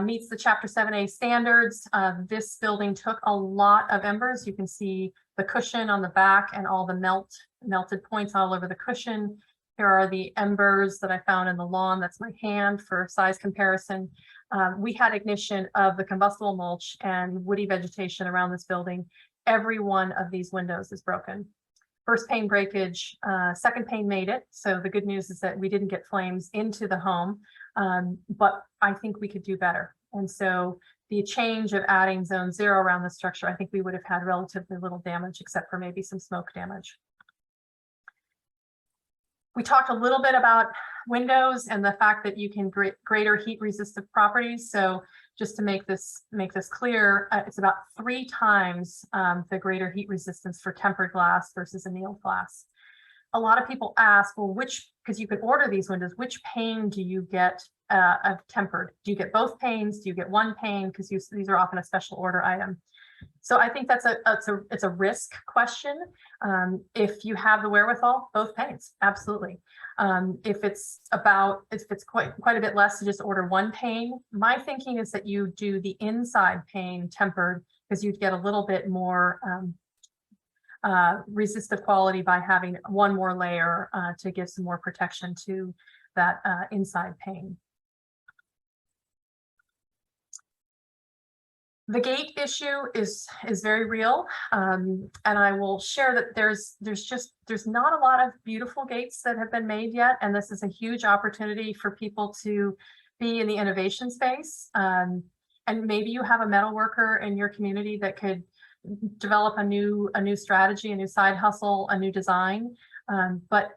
meets the Chapter 7A standards. This building took a lot of embers. You can see the cushion on the back and all the melted points all over the cushion. Here are the embers that I found in the lawn. That's my hand for size comparison. We had ignition of the combustible mulch and woody vegetation around this building. Every one of these windows is broken. First pane breakage, second pane made it. So the good news is that we didn't get flames into the home, but I think we could do better. And so the change of adding zone 0 around the structure, I think we would have had relatively little damage except for maybe some smoke damage. We talked a little bit about windows and the fact that you can greater heat resistive properties. So just to make this clear, it's about 3 times the greater heat resistance for tempered glass versus annealed glass. A lot of people ask, well, because you can order these windows, which pane do you get of tempered? Do you get both panes? Do you get one pane? Because these are often a special order item. So I think it's a risk question. If you have the wherewithal, both panes, absolutely. If it's quite a bit less to just order one pane, my thinking is that you do the inside pane tempered because you'd get a little bit more resistive quality by having one more layer to give some more protection to that inside pane. The gate issue is very real, and I will share that there's not a lot of beautiful gates that have been made yet, and this is a huge opportunity for people to be in the innovation space. And maybe you have a metal worker in your community that could develop a new strategy, a new side hustle, a new design, but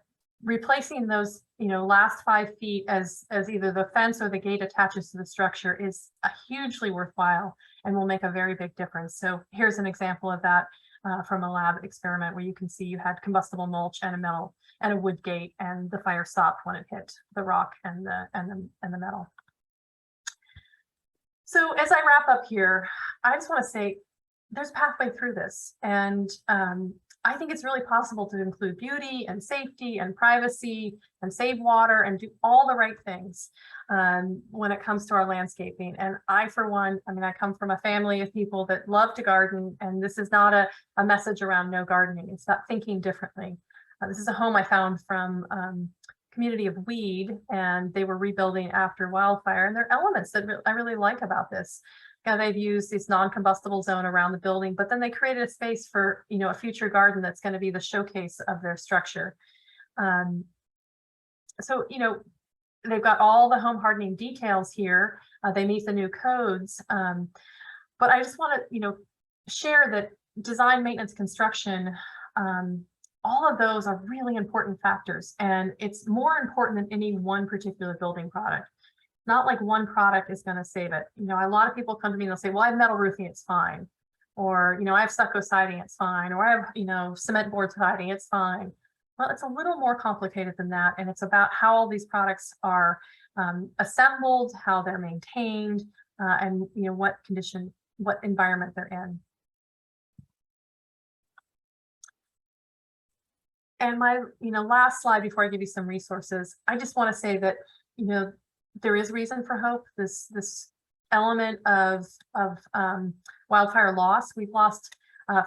replacing those last 5 feet as either the fence or the gate attaches to the structure is hugely worthwhile and will make a very big difference. So here's an example of that from a lab experiment where you can see you had combustible mulch and a metal and a wood gate, and the fire stopped when it hit the rock and the metal. So as I wrap up here, I just want to say there's a pathway through this, and I think it's really possible to include beauty and safety and privacy and save water and do all the right things when it comes to our landscaping. And I, for one, I come from a family of people that love to garden, and this is not a message around no gardening. It's about thinking differently. This is a home I found from community of Weed, and they were rebuilding after wildfire, and there are elements that I really like about this. They've used this non-combustible zone around the building, but then they created a space for a future garden that's going to be the showcase of their structure. So they've got all the home hardening details here. They meet the new codes, but I just want to share that design, maintenance, construction, all of those are really important factors, and it's more important than any one particular building product. Not like one product is going to save it. A lot of people come to me and they'll say, well, I have metal roofing, it's fine. Or, I have stucco siding, it's fine. Or I have, cement board siding, it's fine. Well, it's a little more complicated than that. And it's about how all these products are assembled, how they're maintained, and, what condition, what environment they're in. And my, last slide before I give you some resources, I just want to say that, there is reason for hope. This element of wildfire loss. We've lost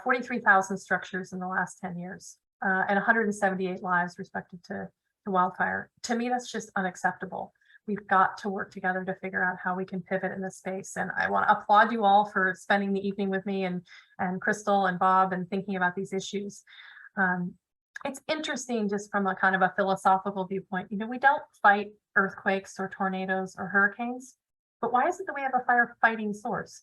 43,000 structures in the last 10 years and 178 lives respective to wildfire. To me, that's just unacceptable. We've got to work together to figure out how we can pivot in this space. And I want to applaud you all for spending the evening with me and Crystal and Bob and thinking about these issues. It's interesting just from a kind of a philosophical viewpoint. We don't fight earthquakes or tornadoes or hurricanes, but why is it that we have a firefighting source?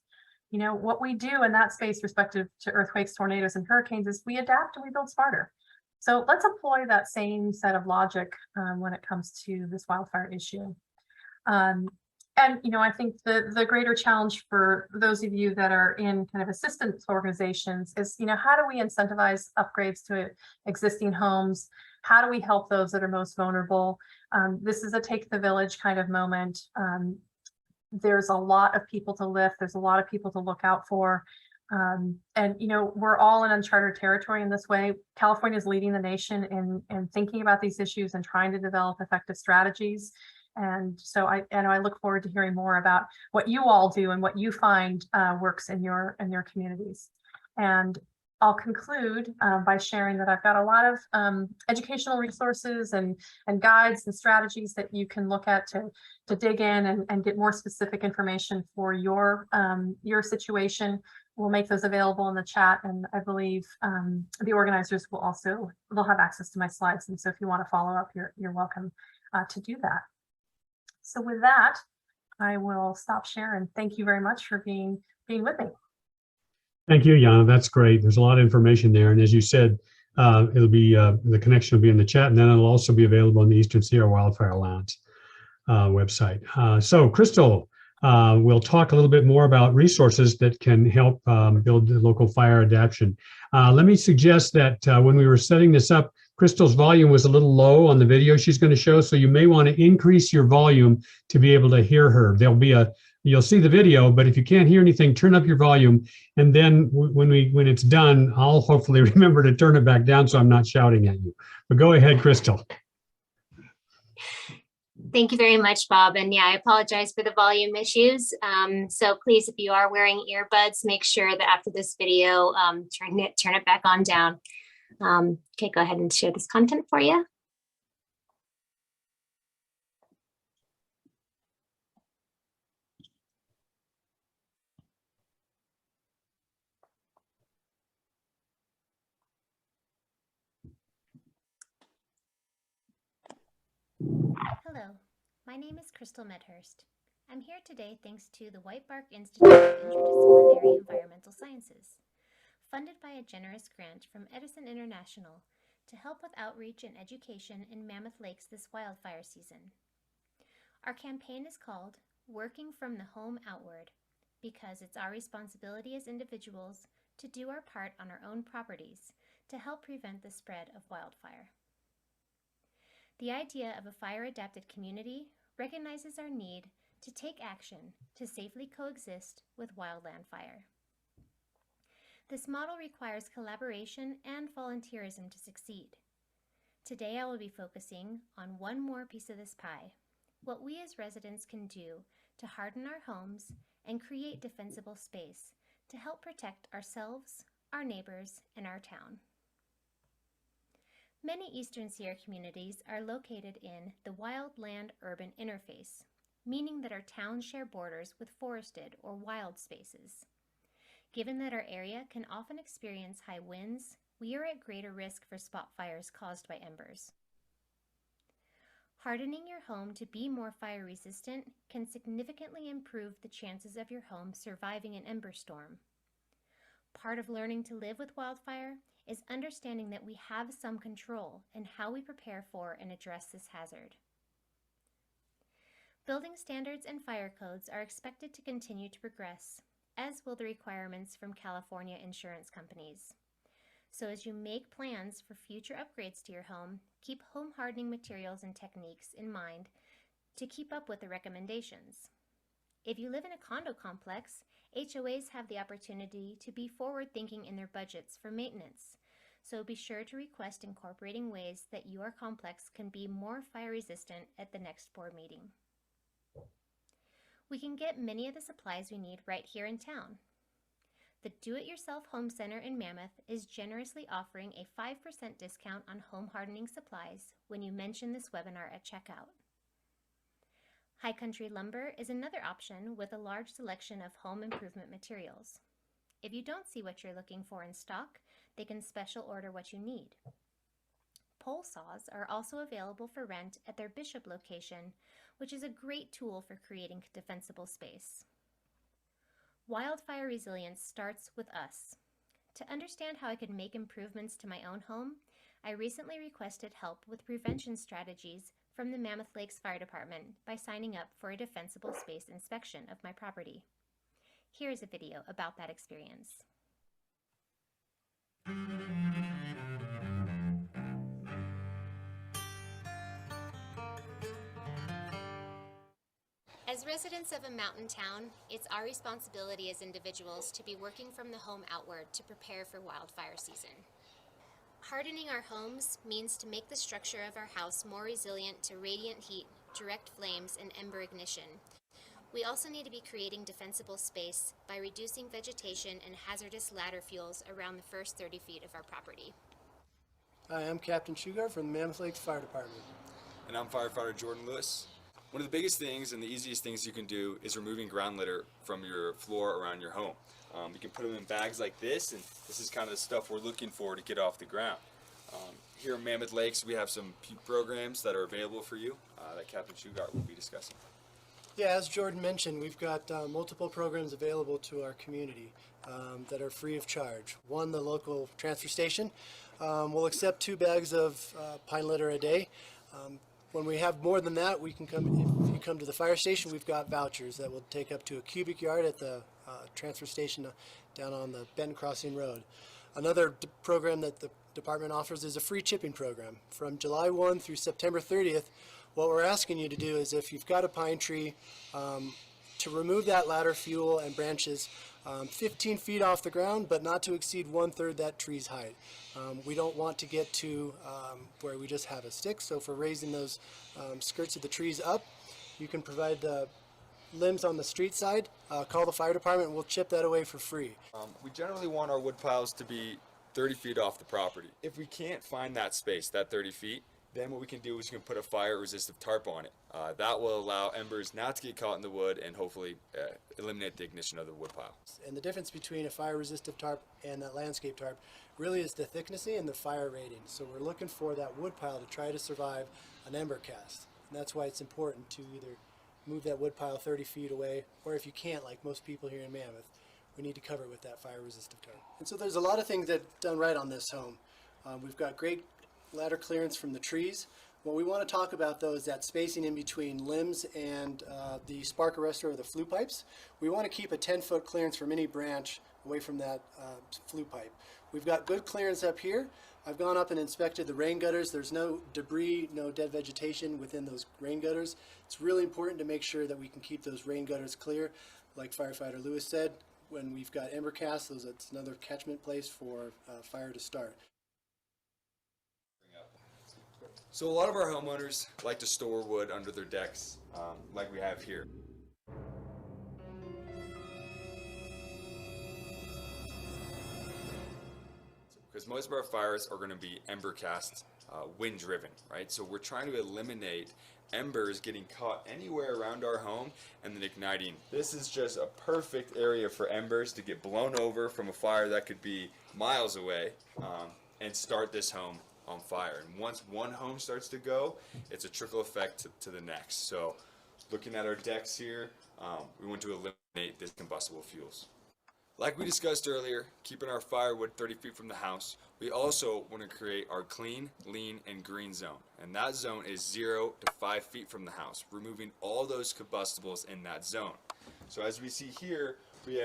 What we do in that space respective to earthquakes, tornadoes, and hurricanes is we adapt and we build smarter. So let's employ that same set of logic when it comes to this wildfire issue. And, I think the greater challenge for those of you that are in kind of assistance organizations is, how do we incentivize upgrades to existing homes? How do we help those that are most vulnerable? This is a take the village kind of moment. There's a lot of people to lift. There's a lot of people to look out for. And, we're all in uncharted territory in this way. California is leading the nation in thinking about these issues and trying to develop effective strategies. And so I look forward to hearing more about what you all do and what you find works in your communities. And I'll conclude by sharing that I've got a lot of educational resources and guides and strategies that you can look at to dig in and get more specific information for your situation. We'll make those available in the chat, and I believe the organizers they'll have access to my slides. And so if you want to follow up, you're welcome to do that. So with that, I will stop sharing. Thank you very much for being with me. Thank you, Yana. That's great. There's a lot of information there. And as you said, it'll be the connection will be in the chat, and then it'll also be available on the Eastern Sierra Wildfire Alliance website. So Crystal will talk a little bit more about resources that can help build the local fire adaptation. Let me suggest that when we were setting this up, Crystal's volume was a little low on the video she's going to show, so you may want to increase your volume to be able to hear her. You'll see the video, but if you can't hear anything, turn up your volume, and then when it's done, I'll hopefully remember to turn it back down so I'm not shouting at you. But go ahead, Crystal. Thank you very much, Bob. And yeah, I apologize for the volume issues. So please, if you are wearing earbuds, make sure that after this video, turn it back on down. Okay, go ahead and share this content for you. Hello, my name is Crystal Medhurst. I'm here today thanks to the Whitebark Institute of Interdisciplinary Environmental Sciences, funded by a generous grant from Edison International to help with outreach and education in Mammoth Lakes this wildfire season. Our campaign is called Working from the Home Outward because it's our responsibility as individuals to do our part on our own properties to help prevent the spread of wildfire. The idea of a fire-adapted community recognizes our need to take action to safely coexist with wildland fire. This model requires collaboration and volunteerism to succeed. Today I will be focusing on one more piece of this pie, what we as residents can do to harden our homes and create defensible space to help protect ourselves, our neighbors, and our town. Many Eastern Sierra communities are located in the wildland-urban interface, meaning that our towns share borders with forested or wild spaces. Given that our area can often experience high winds, we are at greater risk for spot fires caused by embers. Hardening your home to be more fire resistant can significantly improve the chances of your home surviving an ember storm. Part of learning to live with wildfire is understanding that we have some control in how we prepare for and address this hazard. Building standards and fire codes are expected to continue to progress, as will the requirements from California insurance companies. So as you make plans for future upgrades to your home, keep home hardening materials and techniques in mind to keep up with the recommendations. If you live in a condo complex, HOAs have the opportunity to be forward-thinking in their budgets for maintenance, so be sure to request incorporating ways that your complex can be more fire-resistant at the next board meeting. We can get many of the supplies we need right here in town. The Do-It-Yourself Home Center in Mammoth is generously offering a 5% discount on home hardening supplies when you mention this webinar at checkout. High Country Lumber is another option with a large selection of home improvement materials. If you don't see what you're looking for in stock, they can special order what you need. Pole saws are also available for rent at their Bishop location, which is a great tool for creating defensible space. Wildfire resilience starts with us. To understand how I could make improvements to my own home, I recently requested help with prevention strategies from the Mammoth Lakes Fire Department by signing up for a defensible space inspection of my property. Here is a video about that experience. As residents of a mountain town, it's our responsibility as individuals to be working from the home outward to prepare for wildfire season. Hardening our homes means to make the structure of our house more resilient to radiant heat, direct flames, and ember ignition. We also need to be creating defensible space by reducing vegetation and hazardous ladder fuels around the first 30 feet of our property. Hi, I'm Captain Sugar from the Mammoth Lakes Fire Department. And I'm firefighter Jordan Lewis. One of the biggest things and the easiest things you can do is removing ground litter from your floor around your home. You can put them in bags like this, and this is kind of the stuff we're looking for to get off the ground. Here in Mammoth Lakes, we have some programs that are available for you that Captain Sugar will be discussing. Yeah, as Jordan mentioned, we've got multiple programs available to our community that are free of charge. One, the local transfer station will accept 2 bags of pine litter a day. When we have more than that, we can come. If you come to the fire station, we've got vouchers that will take up to a cubic yard at the transfer station down on the Benton Crossing Road. Another program that the department offers is a free chipping program. From July 1 through September 30th, what we're asking you to do is, if you've got a pine tree, to remove that ladder fuel and branches 15 feet off the ground, but not to exceed 1/3 that tree's height. We don't want to get to where we just have a stick, so for raising those skirts of the trees up, you can provide the limbs on the street side. Call the fire department and we'll chip that away for free. We generally want our wood piles to be 30 feet off the property. If we can't find that space, that 30 feet, then what we can do is we can put a fire-resistant tarp on it. That will allow embers not to get caught in the wood and hopefully eliminate the ignition of the wood pile. And the difference between a fire-resistant tarp and that landscape tarp really is the thickness and the fire rating. So we're looking for that wood pile to try to survive an ember cast. And that's why it's important to either move that wood pile 30 feet away, or if you can't, like most people here in Mammoth, we need to cover it with that fire-resistant tarp. And so there's a lot of things that are done right on this home. We've got great ladder clearance from the trees. What we want to talk about, though, is that spacing in between limbs and the spark arrestor or the flue pipes. We want to keep a 10-foot clearance from any branch away from that flue pipe. We've got good clearance up here. I've gone up and inspected the rain gutters. There's no debris, no dead vegetation within those rain gutters. It's really important to make sure that we can keep those rain gutters clear. Like firefighter Lewis said, when we've got ember casts, it's another catchment place for fire to start. So a lot of our homeowners like to store wood under their decks, like we have here. Because most of our fires are going to be ember cast, wind driven, right? So we're trying to eliminate embers getting caught anywhere around our home and then igniting. This is just a perfect area for embers to get blown over from a fire that could be miles away and start this home on fire. And once one home starts to go, it's a trickle effect to the next. So looking at our decks here, we want to eliminate these combustible fuels. Like we discussed earlier, keeping our firewood 30 feet from the house, we also want to create our clean, lean, and green zone. And that zone is 0 to 5 feet from the house, removing all those combustibles in that zone. So as we see here, we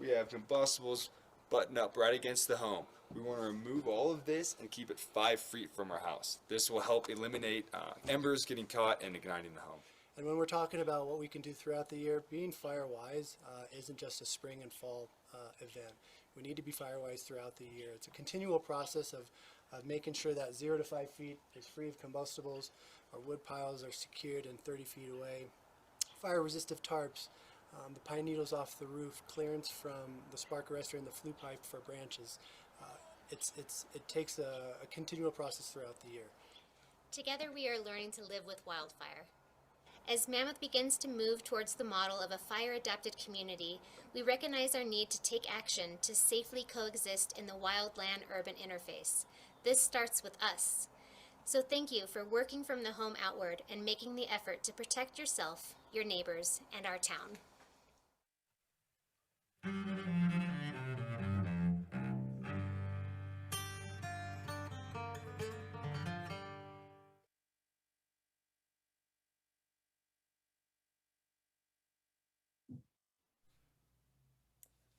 have combustibles buttoned up right against the home. We want to remove all of this and keep it 5 feet from our house. This will help eliminate embers getting caught and igniting the home. And when we're talking about what we can do throughout the year, being fire-wise isn't just a spring and fall event. We need to be fire-wise throughout the year. It's a continual process of making sure that 0 to 5 feet is free of combustibles, our wood piles are secured and 30 feet away, fire-resistive tarps, the pine needles off the roof, clearance from the spark arrestor and the flue pipe for branches. It takes a continual process throughout the year. Together we are learning to live with wildfire. As Mammoth begins to move towards the model of a fire-adapted community, we recognize our need to take action to safely coexist in the wildland-urban interface. This starts with us. So thank you for working from the home outward and making the effort to protect yourself, your neighbors, and our town.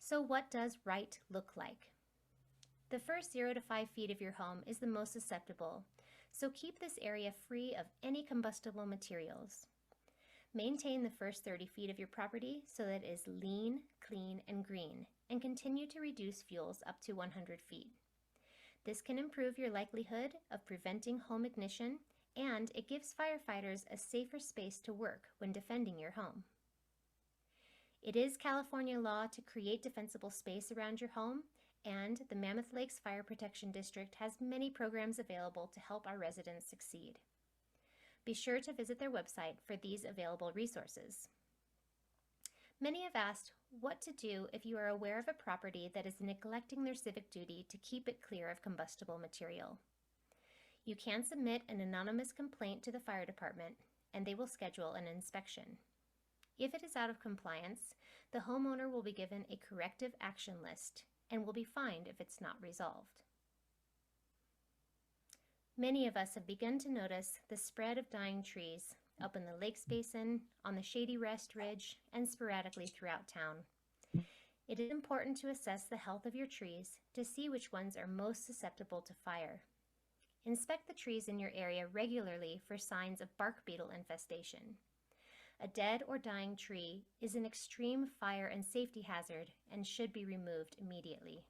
So what does right look like? The first 0 to 5 feet of your home is the most susceptible, so keep this area free of any combustible materials. Maintain the first 30 feet of your property so that it is lean, clean, and green, and continue to reduce fuels up to 100 feet. This can improve your likelihood of preventing home ignition and it gives firefighters a safer space to work when defending your home. It is California law to create defensible space around your home, and the Mammoth Lakes Fire Protection District has many programs available to help our residents succeed. Be sure to visit their website for these available resources. Many have asked what to do if you are aware of a property that is neglecting their civic duty to keep it clear of combustible material. You can submit an anonymous complaint to the fire department, and they will schedule an inspection. If it is out of compliance, the homeowner will be given a corrective action list and will be fined if it's not resolved. Many of us have begun to notice the spread of dying trees up in the Lakes Basin, on the Shady Rest Ridge, and sporadically throughout town. It is important to assess the health of your trees to see which ones are most susceptible to fire. Inspect the trees in your area regularly for signs of bark beetle infestation. A dead or dying tree is an extreme fire and safety hazard and should be removed immediately.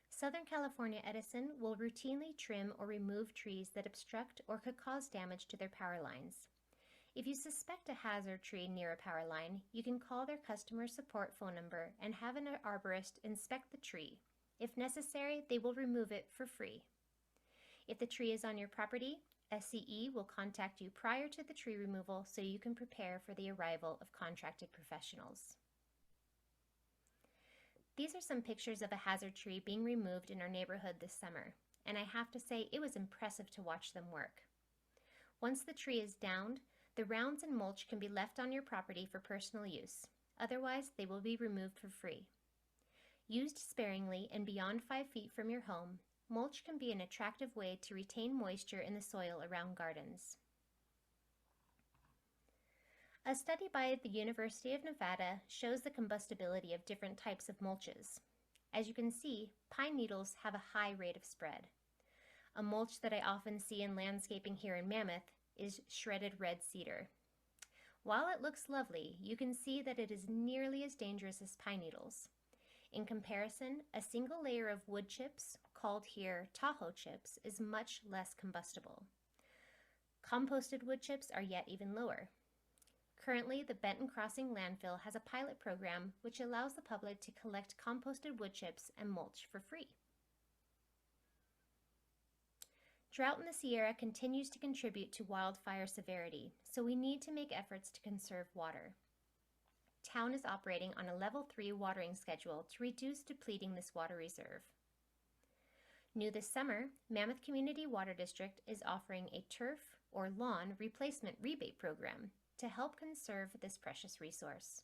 Southern California Edison will routinely trim or remove trees that obstruct or could cause damage to their power lines. If you suspect a hazard tree near a power line, you can call their customer support phone number and have an arborist inspect the tree. If necessary, they will remove it for free. If the tree is on your property, SCE will contact you prior to the tree removal so you can prepare for the arrival of contracted professionals. These are some pictures of a hazard tree being removed in our neighborhood this summer, and I have to say it was impressive to watch them work. Once the tree is downed, the rounds and mulch can be left on your property for personal use. Otherwise, they will be removed for free. Used sparingly and beyond 5 feet from your home, mulch can be an attractive way to retain moisture in the soil around gardens. A study by the University of Nevada shows the combustibility of different types of mulches. As you can see, pine needles have a high rate of spread. A mulch that I often see in landscaping here in Mammoth is shredded red cedar. While it looks lovely, you can see that it is nearly as dangerous as pine needles. In comparison, a single layer of wood chips, called here Tahoe chips, is much less combustible. Composted wood chips are yet even lower. Currently, the Benton Crossing landfill has a pilot program which allows the public to collect composted wood chips and mulch for free. Drought in the Sierra continues to contribute to wildfire severity, so we need to make efforts to conserve water. Town is operating on a level 3 watering schedule to reduce depleting this water reserve. New this summer, Mammoth Community Water District is offering a turf or lawn replacement rebate program to help conserve this precious resource.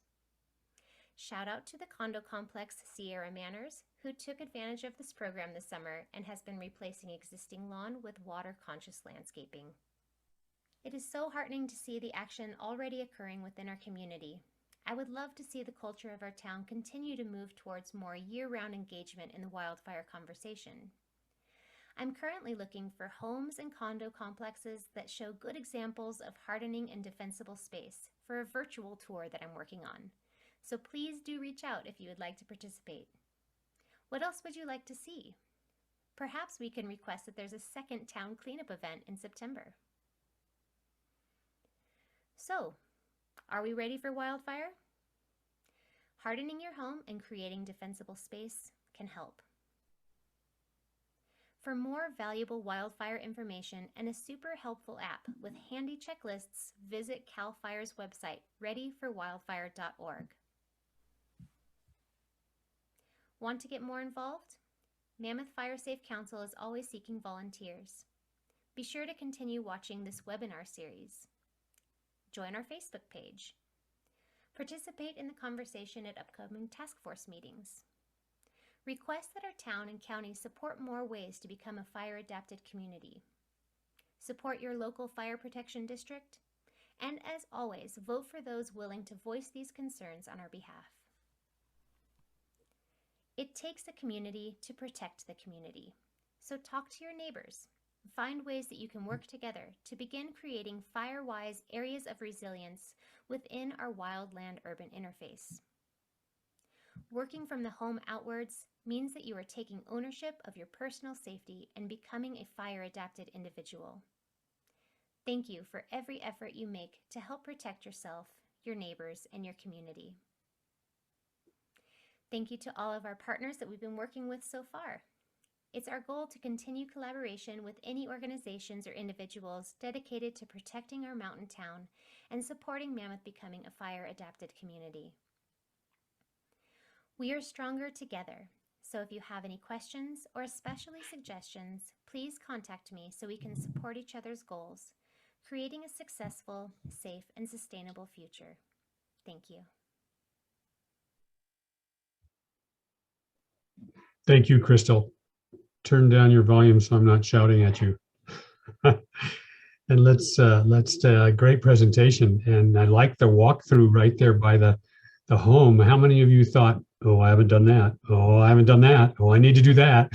Shout out to the condo complex Sierra Manors, who took advantage of this program this summer and has been replacing existing lawn with water-conscious landscaping. It is so heartening to see the action already occurring within our community. I would love to see the culture of our town continue to move towards more year-round engagement in the wildfire conversation. I'm currently looking for homes and condo complexes that show good examples of hardening and defensible space for a virtual tour that I'm working on. So please do reach out if you would like to participate. What else would you like to see? Perhaps we can request that there's a second town cleanup event in September. So, are we ready for wildfire? Hardening your home and creating defensible space can help. For more valuable wildfire information and a super helpful app with handy checklists, visit CAL FIRE's website, readyforwildfire.org. Want to get more involved? Mammoth Fire Safe Council is always seeking volunteers. Be sure to continue watching this webinar series. Join our Facebook page. Participate in the conversation at upcoming task force meetings. Request that our town and county support more ways to become a fire-adapted community. Support your local fire protection district. And as always, vote for those willing to voice these concerns on our behalf. It takes a community to protect the community. So talk to your neighbors. Find ways that you can work together to begin creating fire-wise areas of resilience within our wildland-urban interface. Working from the home outwards, means that you are taking ownership of your personal safety and becoming a fire-adapted individual. Thank you for every effort you make to help protect yourself, your neighbors, and your community. Thank you to all of our partners that we've been working with so far. It's our goal to continue collaboration with any organizations or individuals dedicated to protecting our mountain town and supporting Mammoth becoming a fire-adapted community. We are stronger together, so if you have any questions or especially suggestions, please contact me so we can support each other's goals, creating a successful, safe, and sustainable future. Thank you. Thank you, Crystal. Turn down your volume so I'm not shouting at you. And let's great presentation. And I like the walkthrough right there by the home. How many of you thought, oh, I haven't done that. Oh, I haven't done that. Oh, I need to do that.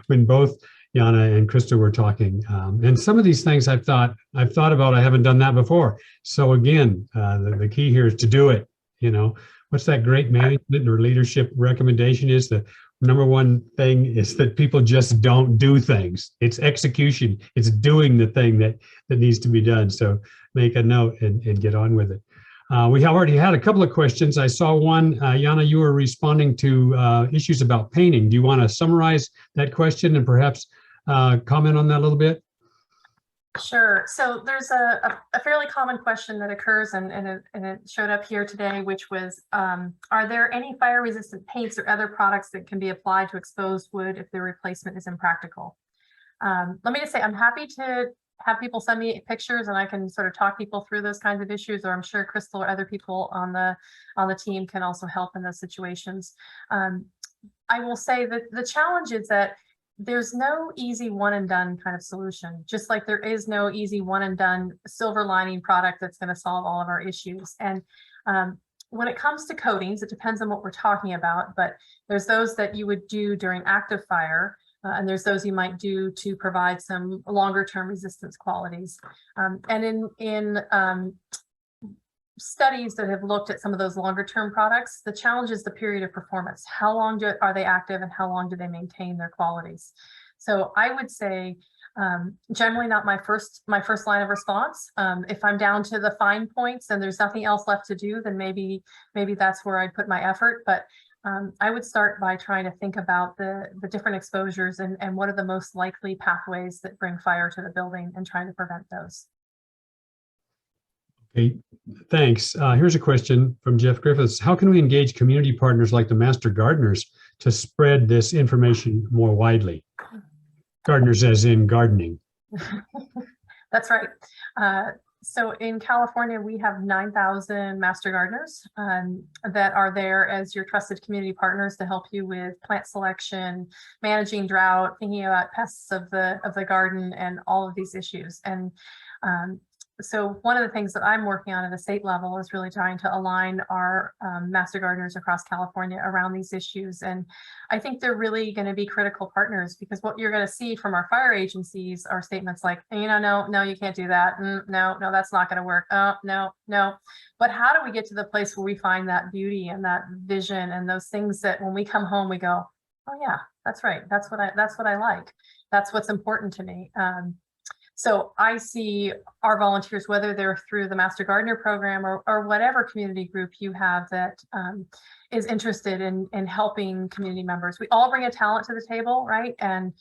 When both Yana and Krista were talking. And some of these things I've thought about, I haven't done that before. So again, the key here is to do it. You know, what's that great management or leadership recommendation is? The number one thing is that people just don't do things. It's execution. It's doing the thing that needs to be done. So make a note and get on with it. We have already had a couple of questions. I saw one, Yana, you were responding to issues about painting. Do you want to summarize that question and perhaps comment on that a little bit? Sure. So there's a fairly common question that occurs, and it showed up here today, which was, are there any fire resistant paints or other products that can be applied to exposed wood if their replacement is impractical? Let me just say, I'm happy to have people send me pictures and I can sort of talk people through those kinds of issues, or I'm sure Crystal or other people on the team can also help in those situations. I will say that the challenge is that there's no easy one and done kind of solution, just like there is no easy one and done silver lining product that's going to solve all of our issues. And when it comes to coatings, it depends on what we're talking about, but there's those that you would do during active fire, and there's those you might do to provide some longer term resistance qualities. And in studies that have looked at some of those longer term products, the challenge is the period of performance. How long are they active and how long do they maintain their qualities? So I would say generally not my first line of response. If I'm down to the fine points and there's nothing else left to do, then maybe that's where I'd put my effort. But I would start by trying to think about the different exposures and what are the most likely pathways that bring fire to the building and trying to prevent those. Okay, thanks. Here's a question from Jeff Griffiths. How can we engage community partners like the Master Gardeners to spread this information more widely? Gardeners as in gardening. That's right. So in California, we have 9,000 Master Gardeners that are there as your trusted community partners to help you with plant selection, managing drought, thinking about pests of the garden, and all of these issues. And so one of the things that I'm working on at the state level is really trying to align our Master Gardeners across California around these issues. And I think they're really going to be critical partners, because what you're going to see from our fire agencies are statements like, you know, no, you can't do that. No, that's not going to work. Oh, no. But how do we get to the place where we find that beauty and that vision and those things that when we come home, we go, oh yeah, that's right. That's what I like. That's what's important to me. So I see our volunteers, whether they're through the Master Gardener program or whatever community group you have that is interested in helping community members. We all bring a talent to the table, right? And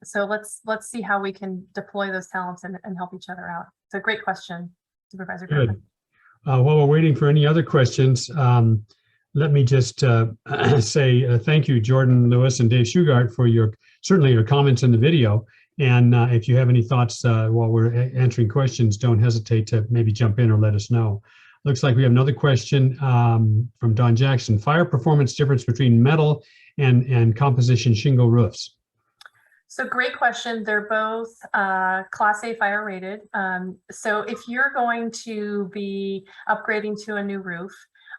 so let's see how we can deploy those talents and help each other out. It's a great question, Supervisor Griffin. Good. While we're waiting for any other questions, let me just say thank you, Jordan Lewis and Dave Shugart, for certainly your comments in the video. And if you have any thoughts while we're answering questions, don't hesitate to maybe jump in or let us know. Looks like we have another question from Don Jackson. Fire performance difference between metal and composition shingle roofs? So great question. They're both Class A fire rated. So if you're going to be upgrading to a new roof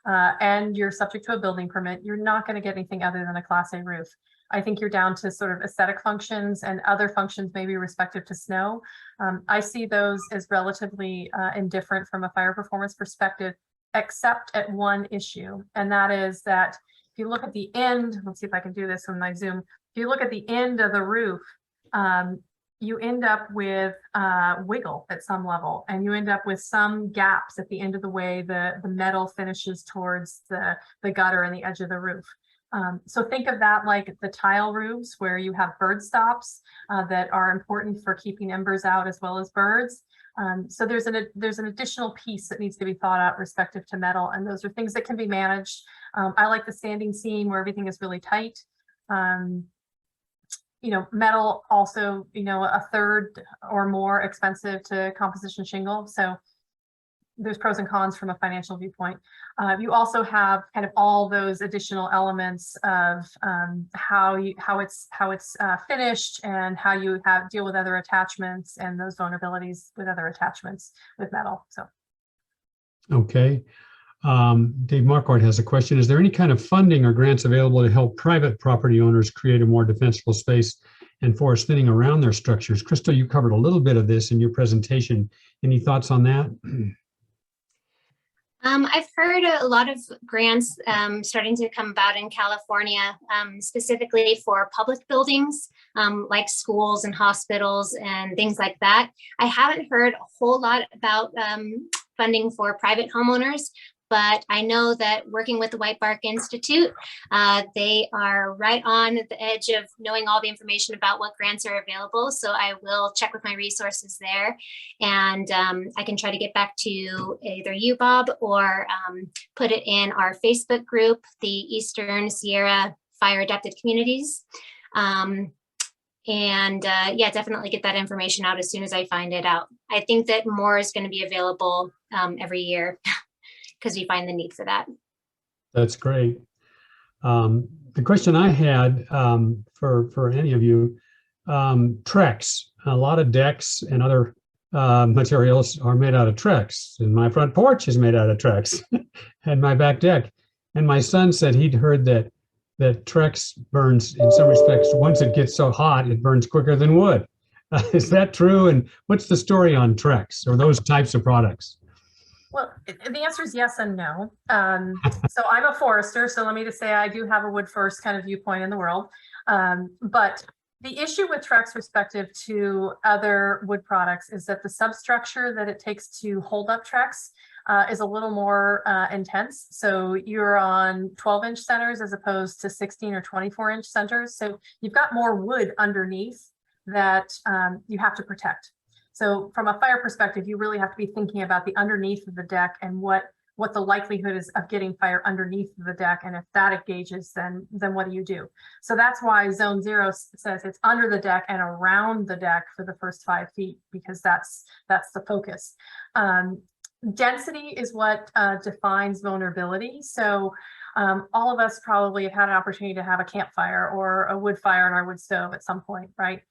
and you're subject to a building permit, you're not going to get anything other than a Class A roof. I think you're down to sort of aesthetic functions and other functions, maybe respective to snow. I see those as relatively indifferent from a fire performance perspective, except at one issue, and that is that you look at the end, let's see if I can do this when I zoom. If you look at the end of the roof, you end up with wiggle at some level, and you end up with some gaps at the end of the way the metal finishes towards the gutter and the edge of the roof. So think of that like the tile roofs where you have bird stops that are important for keeping embers out as well as birds. So there's an additional piece that needs to be thought out respective to metal, and those are things that can be managed. I like the standing seam where everything is really tight. You know, metal also, you know, a third or more expensive to composition shingle. So there's pros and cons from a financial viewpoint. You also have kind of all those additional elements of how it's finished and how you deal with other attachments and those vulnerabilities with other attachments with metal. So. Okay. Dave Marquardt has a question. Is there any kind of funding or grants available to help private property owners create a more defensible space and forest thinning around their structures? Crystal, you covered a little bit of this in your presentation. Any thoughts on that? I've heard a lot of grants starting to come about in California, specifically for public buildings, like schools and hospitals and things like that. I haven't heard a whole lot about funding for private homeowners, but I know that working with the Whitebark Institute, they are right on the edge of knowing all the information about what grants are available. So I will check with my resources there, and I can try to get back to either you, Bob, or put it in our Facebook group, the Eastern Sierra Fire Adapted Communities. Yeah, definitely get that information out as soon as I find it out. I think that more is going to be available every year because we find the need for that. That's great. The question I had for any of you, Trex, a lot of decks and other materials are made out of Trex, and my front porch is made out of Trex and my back deck. And my son said he'd heard that Trex burns in some respects. Once it gets so hot, it burns quicker than wood. Is that true? And what's the story on Trex or those types of products? Well, the answer is yes and no. So I'm a forester, so let me just say I do have a wood first kind of viewpoint in the world. But the issue with Trex respective to other wood products is that the substructure that it takes to hold up Trex is a little more intense. So you're on 12-inch centers as opposed to 16 or 24-inch centers. So you've got more wood underneath that you have to protect. So from a fire perspective, you really have to be thinking about the underneath of the deck and what the likelihood is of getting fire underneath the deck. And if that engages, then what do you do? So that's why Zone 0 says it's under the deck and around the deck for the first 5 feet, because that's the focus. Density is what defines vulnerability. So all of us probably have had an opportunity to have a campfire or a wood fire in our wood stove at some point, right?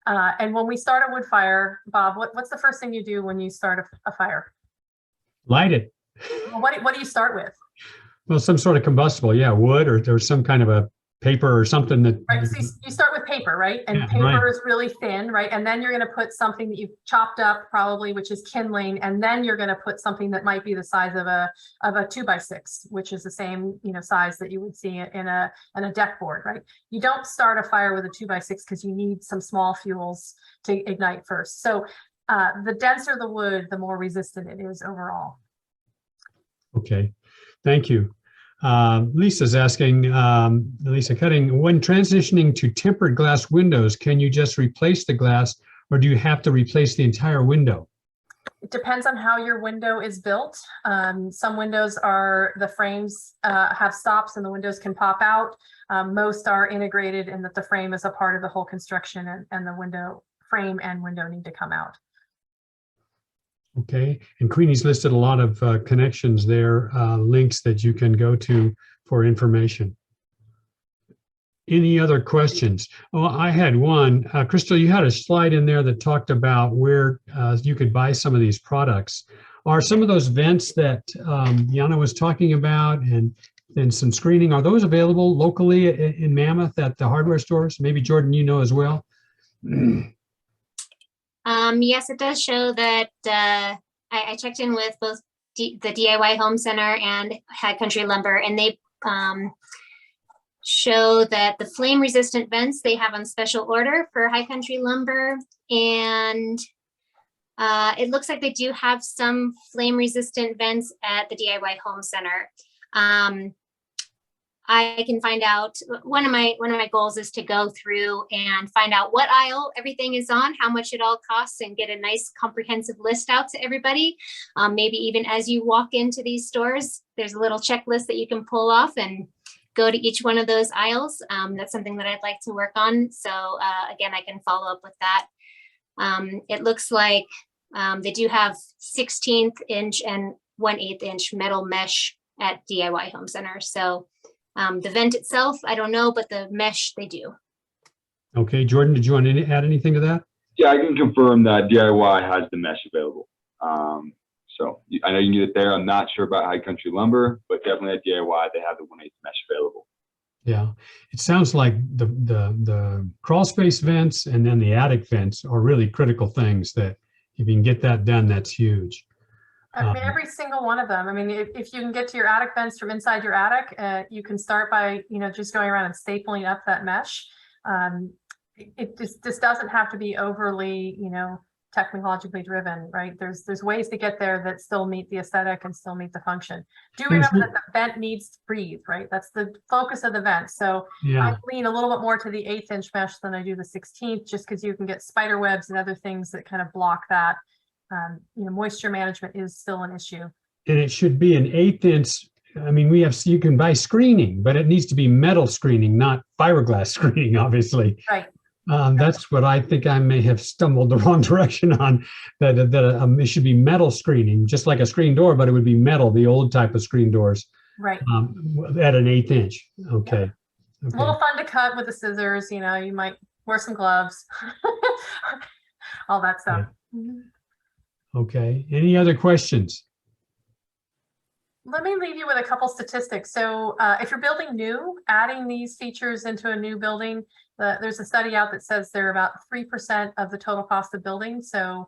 And when we start a wood fire, Bob, what's the first thing you do when you start a fire? Light it. Well, what do you start with? Well, some sort of combustible, yeah, wood or some kind of a paper or something that. Right, so you start with paper, right? And yeah, paper right. is really thin, right? And then you're going to put something that you've chopped up probably, which is kindling, and then you're going to put something that might be the size of a 2x6, which is the same size that you would see in a deck board, right? You don't start a fire with a 2x6 because you need some small fuels to ignite first. So the denser the wood, the more resistant it is overall. Okay, thank you. Lisa's asking, Lisa Cutting, when transitioning to tempered glass windows, can you just replace the glass or do you have to replace the entire window? It depends on how your window is built. Some windows the frames have stops and the windows can pop out. Most are integrated in that the frame is a part of the whole construction and the window frame and window need to come out. Okay, and Queenie's listed a lot of connections there, links that you can go to for information. Any other questions? Oh, I had one. Crystal, you had a slide in there that talked about where you could buy some of these products. Are some of those vents that Yana was talking about and some screening, are those available locally in Mammoth at the hardware stores? Maybe Jordan, you know as well. Yes, it does show that I checked in with both the DIY Home Center and High Country Lumber, and they show that the flame resistant vents they have on special order for High Country Lumber. And it looks like they do have some flame resistant vents at the DIY Home Center. I can find out, one of my goals is to go through and find out what aisle everything is on, how much it all costs, and get a nice comprehensive list out to everybody. Maybe even as you walk into these stores, there's a little checklist that you can pull off and go to each one of those aisles. That's something that I'd like to work on. So again, I can follow up with that. It looks like they do have 16th inch and 1/8 inch metal mesh at DIY Home Center. So the vent itself, I don't know, but the mesh they do. Okay, Jordan, did you want to add anything to that? Yeah, I can confirm that DIY has the mesh available. So I know you can get it there. I'm not sure about High Country Lumber, but definitely at DIY, they have the 1/8 mesh available. Yeah, it sounds like the crawl space vents and then the attic vents are really critical things that if you can get that done, that's huge. I mean, every single one of them. I mean, if you can get to your attic vents from inside your attic, you can start by, just going around and stapling up that mesh. It just doesn't have to be overly, technologically driven, right? There's ways to get there that still meet the aesthetic and still meet the function. Do remember that the vent needs to breathe, right? That's the focus of the vent. So Yeah. I lean a little bit more to the 1/8 inch mesh than I do the 16th, just because you can get spider webs and other things that kind of block that. Moisture management is still an issue. And it should be an 1/8 inch. I mean, you can buy screening, but it needs to be metal screening, not fiberglass screening, obviously. Right. That's what I think I may have stumbled the wrong direction on, that it should be metal screening, just like a screen door, but it would be metal, the old type of screen doors. Right. At an 1/8 inch. Okay. It's a little fun to cut with the scissors, you might wear some gloves, all that stuff. Yeah. Okay. Any other questions? Let me leave you with a couple statistics. So if you're building new, adding these features into a new building, there's a study out that says they're about 3% of the total cost of building. So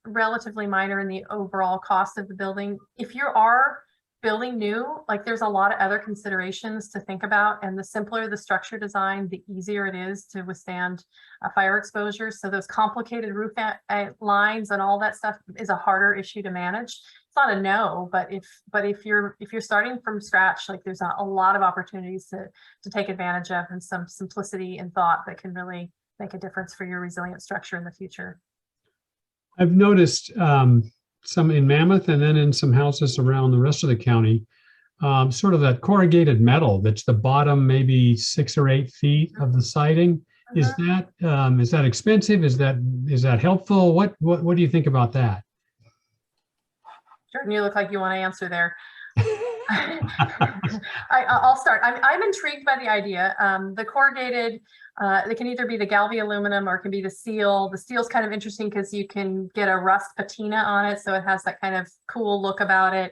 relatively minor in the overall cost of the building. If you are building new, there's a lot of other considerations to think about, and the simpler the structure design, the easier it is to withstand fire exposure. So those complicated roof lines and all that stuff is a harder issue to manage. It's not a no, but if you're starting from scratch, there's a lot of opportunities to take advantage of, and some simplicity and thought that can really make a difference for your resilient structure in the future. I've noticed some in Mammoth and then in some houses around the rest of the county, sort of that corrugated metal that's the bottom maybe 6 or 8 feet of the siding. Is that expensive? Is that helpful? What do you think about that? Jordan, you look like you want to answer there. I'll start. I'm intrigued by the idea. The corrugated, it can either be the Galvi aluminum or it can be the steel. The steel's kind of interesting because you can get a rust patina on it, so it has that kind of cool look about it.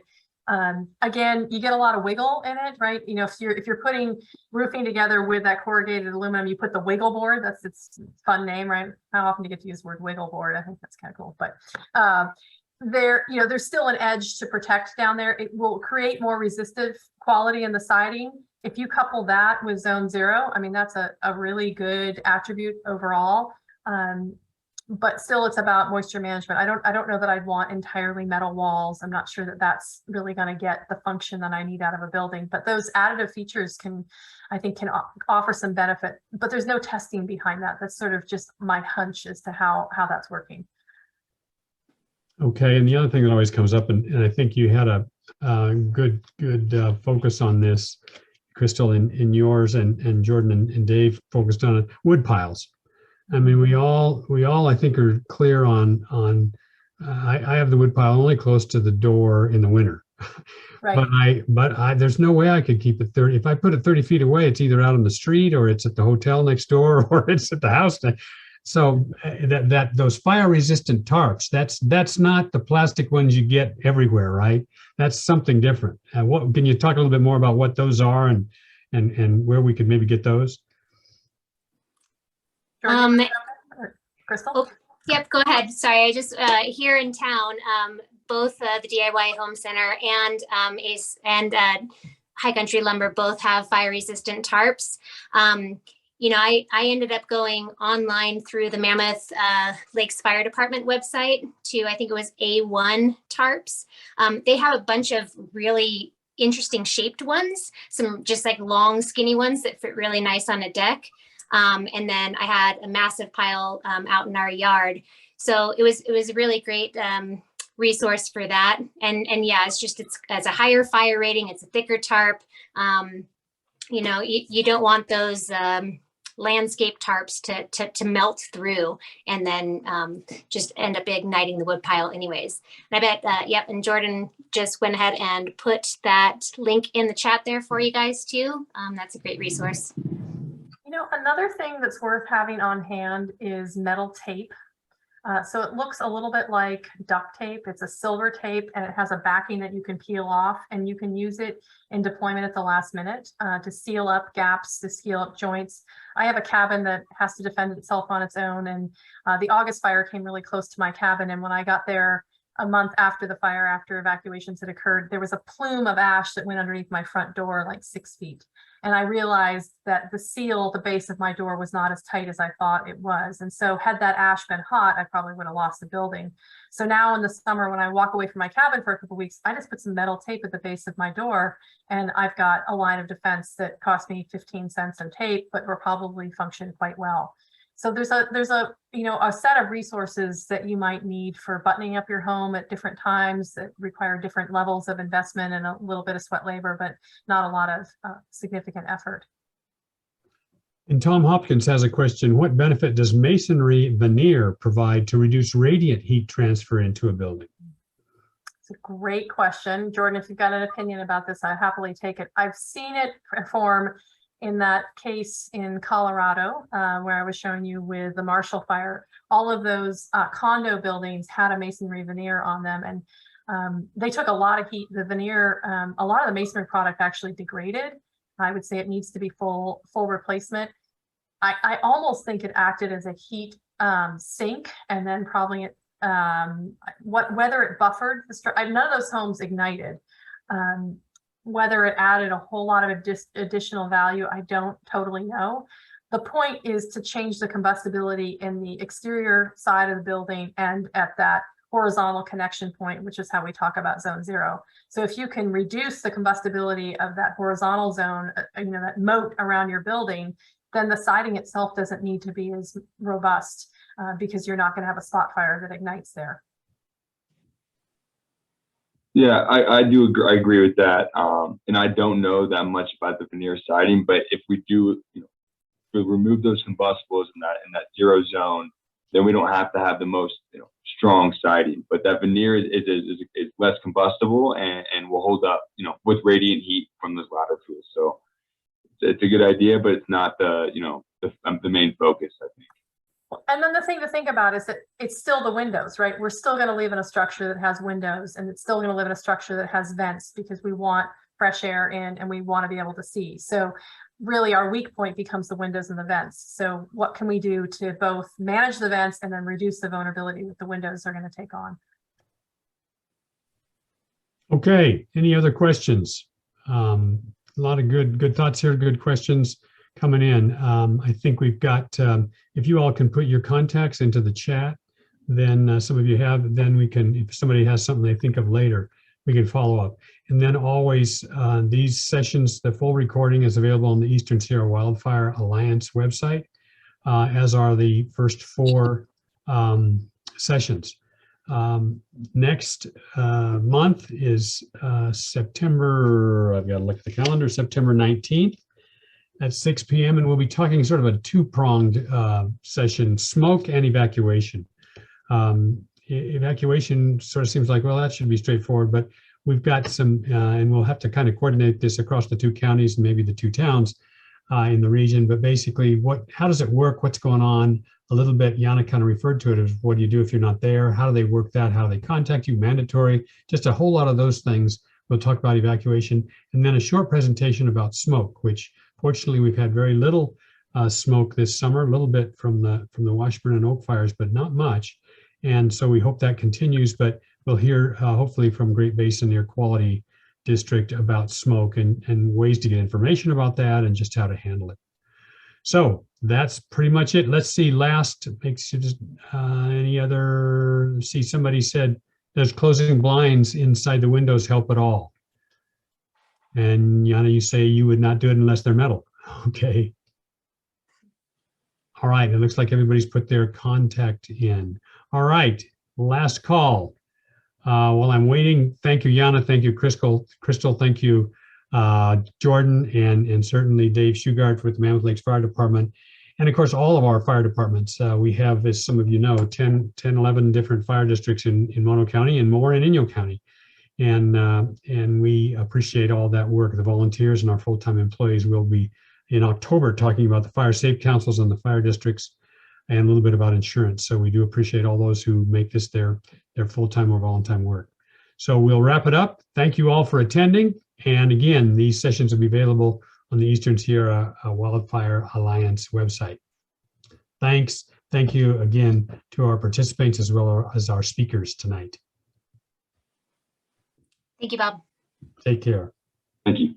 Again, you get a lot of wiggle in it, right? If you're putting roofing together with that corrugated aluminum, you put the wiggle board. That's its fun name, right? How often do you get to use the word wiggle board? I think that's kind of cool, but there's still an edge to protect down there. It will create more resistive quality in the siding. If you couple that with zone 0, I mean, that's a really good attribute overall. But still, it's about moisture management. I don't know that I'd want entirely metal walls. I'm not sure that that's really going to get the function that I need out of a building. But those additive features can offer some benefit. But there's no testing behind that. That's sort of just my hunch as to how that's working. Okay, and the other thing that always comes up, and I think you had a good focus on this, Crystal, in yours, and Jordan and Dave focused on it, wood piles. I mean, we all I think are clear on I have the wood pile only close to the door in the winter. Right. But there's no way I could keep it 30. If I put it 30 feet away, it's either out on the street or it's at the hotel next door or it's at the house. So those fire resistant tarps, that's not the plastic ones you get everywhere, right? That's something different. What can you talk a little bit more about what those are and where we could maybe get those? Crystal? Oh, yep, go ahead. Sorry, I just here in town, both the DIY Home Center and High Country Lumber both have fire resistant tarps. You know, I ended up going online through the Mammoth Lakes Fire Department website to, I think it was A1 tarps. They have a bunch of really interesting shaped ones, some just like long skinny ones that fit really nice on a deck. And then I had a massive pile out in our yard. So it was a really great resource for that. And yeah, it's a higher fire rating. It's a thicker tarp. You know, you don't want those landscape tarps to melt through and then just end up igniting the wood pile anyways. And I bet, yep, and Jordan just went ahead and put that link in the chat there for you guys too. That's a great resource. You know, another thing that's worth having on hand is metal tape. So it looks a little bit like duct tape. It's a silver tape and it has a backing that you can peel off, and you can use it in deployment at the last minute to seal up gaps, to seal up joints. I have a cabin that has to defend itself on its own, and the August fire came really close to my cabin. And when I got there a month after the fire, after evacuations had occurred, there was a plume of ash that went underneath my front door like 6 feet. And I realized that the seal, the base of my door, was not as tight as I thought it was. And so had that ash been hot, I probably would have lost the building. So now in the summer, when I walk away from my cabin for a couple of weeks, I just put some metal tape at the base of my door, and I've got a line of defense that cost me 15 cents in tape, but will probably function quite well. So there's a you know, a set of resources that you might need for buttoning up your home at different times that require different levels of investment and a little bit of sweat labor, but not a lot of significant effort. And Tom Hopkins has a question. What benefit does masonry veneer provide to reduce radiant heat transfer into a building? It's a great question. Jordan, if you've got an opinion about this, I happily take it. I've seen it perform in that case in Colorado, where I was showing you with the Marshall Fire. All of those condo buildings had a masonry veneer on them, and they took a lot of heat. The veneer, a lot of the masonry product actually degraded. I would say it needs to be full replacement. I almost think it acted as a heat sink, and then probably whether it buffered the none of those homes ignited. Whether it added a whole lot of additional value, I don't totally know. The point is to change the combustibility in the exterior side of the building and at that horizontal connection point, which is how we talk about zone 0. So if you can reduce the combustibility of that horizontal zone, you know, that moat around your building, then the siding itself doesn't need to be as robust because you're not going to have a spot fire that ignites there. Yeah, I do agree. I agree with that. And I don't know that much about the veneer siding, but if we do, you know, if we remove those combustibles in that 0 zone, then we don't have to have the most, you know, strong siding. But that veneer is less combustible and will hold up, you know, with radiant heat from those ladder tools. So it's a good idea, but it's not the, you know, the main focus, I think. And then the thing to think about is that it's still the windows, right? We're still going to live in a structure that has windows, and it's still going to live in a structure that has vents because we want fresh air in and we want to be able to see. So really our weak point becomes the windows and the vents. So what can we do to both manage the vents and then reduce the vulnerability that the windows are going to take on? Okay, any other questions? A lot of good thoughts here, good questions coming in. I think we've got, if you all can put your contacts into the chat, then some of you have, then we can, if somebody has something they think of later, we can follow up. And then always these sessions, the full recording is available on the Eastern Sierra Wildfire Alliance website, as are the first 4 sessions. Next month is September, I've got to look at the calendar, September 19th. At 6 p.m. and we'll be talking sort of a 2-pronged session, smoke and evacuation. Evacuation sort of seems like, well, that should be straightforward, but we've got some, and we'll have to kind of coordinate this across the 2 counties and maybe the 2 towns in the region, but basically how does it work? What's going on? A little bit, Yana kind of referred to it as what do you do if you're not there? How do they work that? How do they contact you? Mandatory, just a whole lot of those things. We'll talk about evacuation and then a short presentation about smoke, which fortunately we've had very little smoke this summer, a little bit from the Washburn and Oak fires, but not much. And so we hope that continues, but we'll hear hopefully from Great Basin Air Quality district about smoke and ways to get information about that and just how to handle it. So that's pretty much it. Let's see, last, makes you just, any other, see, somebody said, does closing blinds inside the windows help at all? And Yana, you say you would not do it unless they're metal. Okay. All right, it looks like everybody's put their contact in. All right, last call. While I'm waiting, thank you, Yana, thank you, Crystal, thank you, Jordan, and certainly Dave Shugart with the Mammoth Lakes Fire Department. And of course, all of our fire departments. We have, as some of you know, 10, 11 different fire districts in Mono County and more in Inyo County. And we appreciate all that work. The volunteers and our full-time employees will be in October talking about the fire safe councils and the fire districts and a little bit about insurance. So we do appreciate all those who make this their full-time or volunteer work. So we'll wrap it up. Thank you all for attending. And again, these sessions will be available on the Eastern Sierra Wildfire Alliance website. Thanks. Thank you again to our participants as well as our speakers tonight. Thank you, Bob. Take care. Thank you.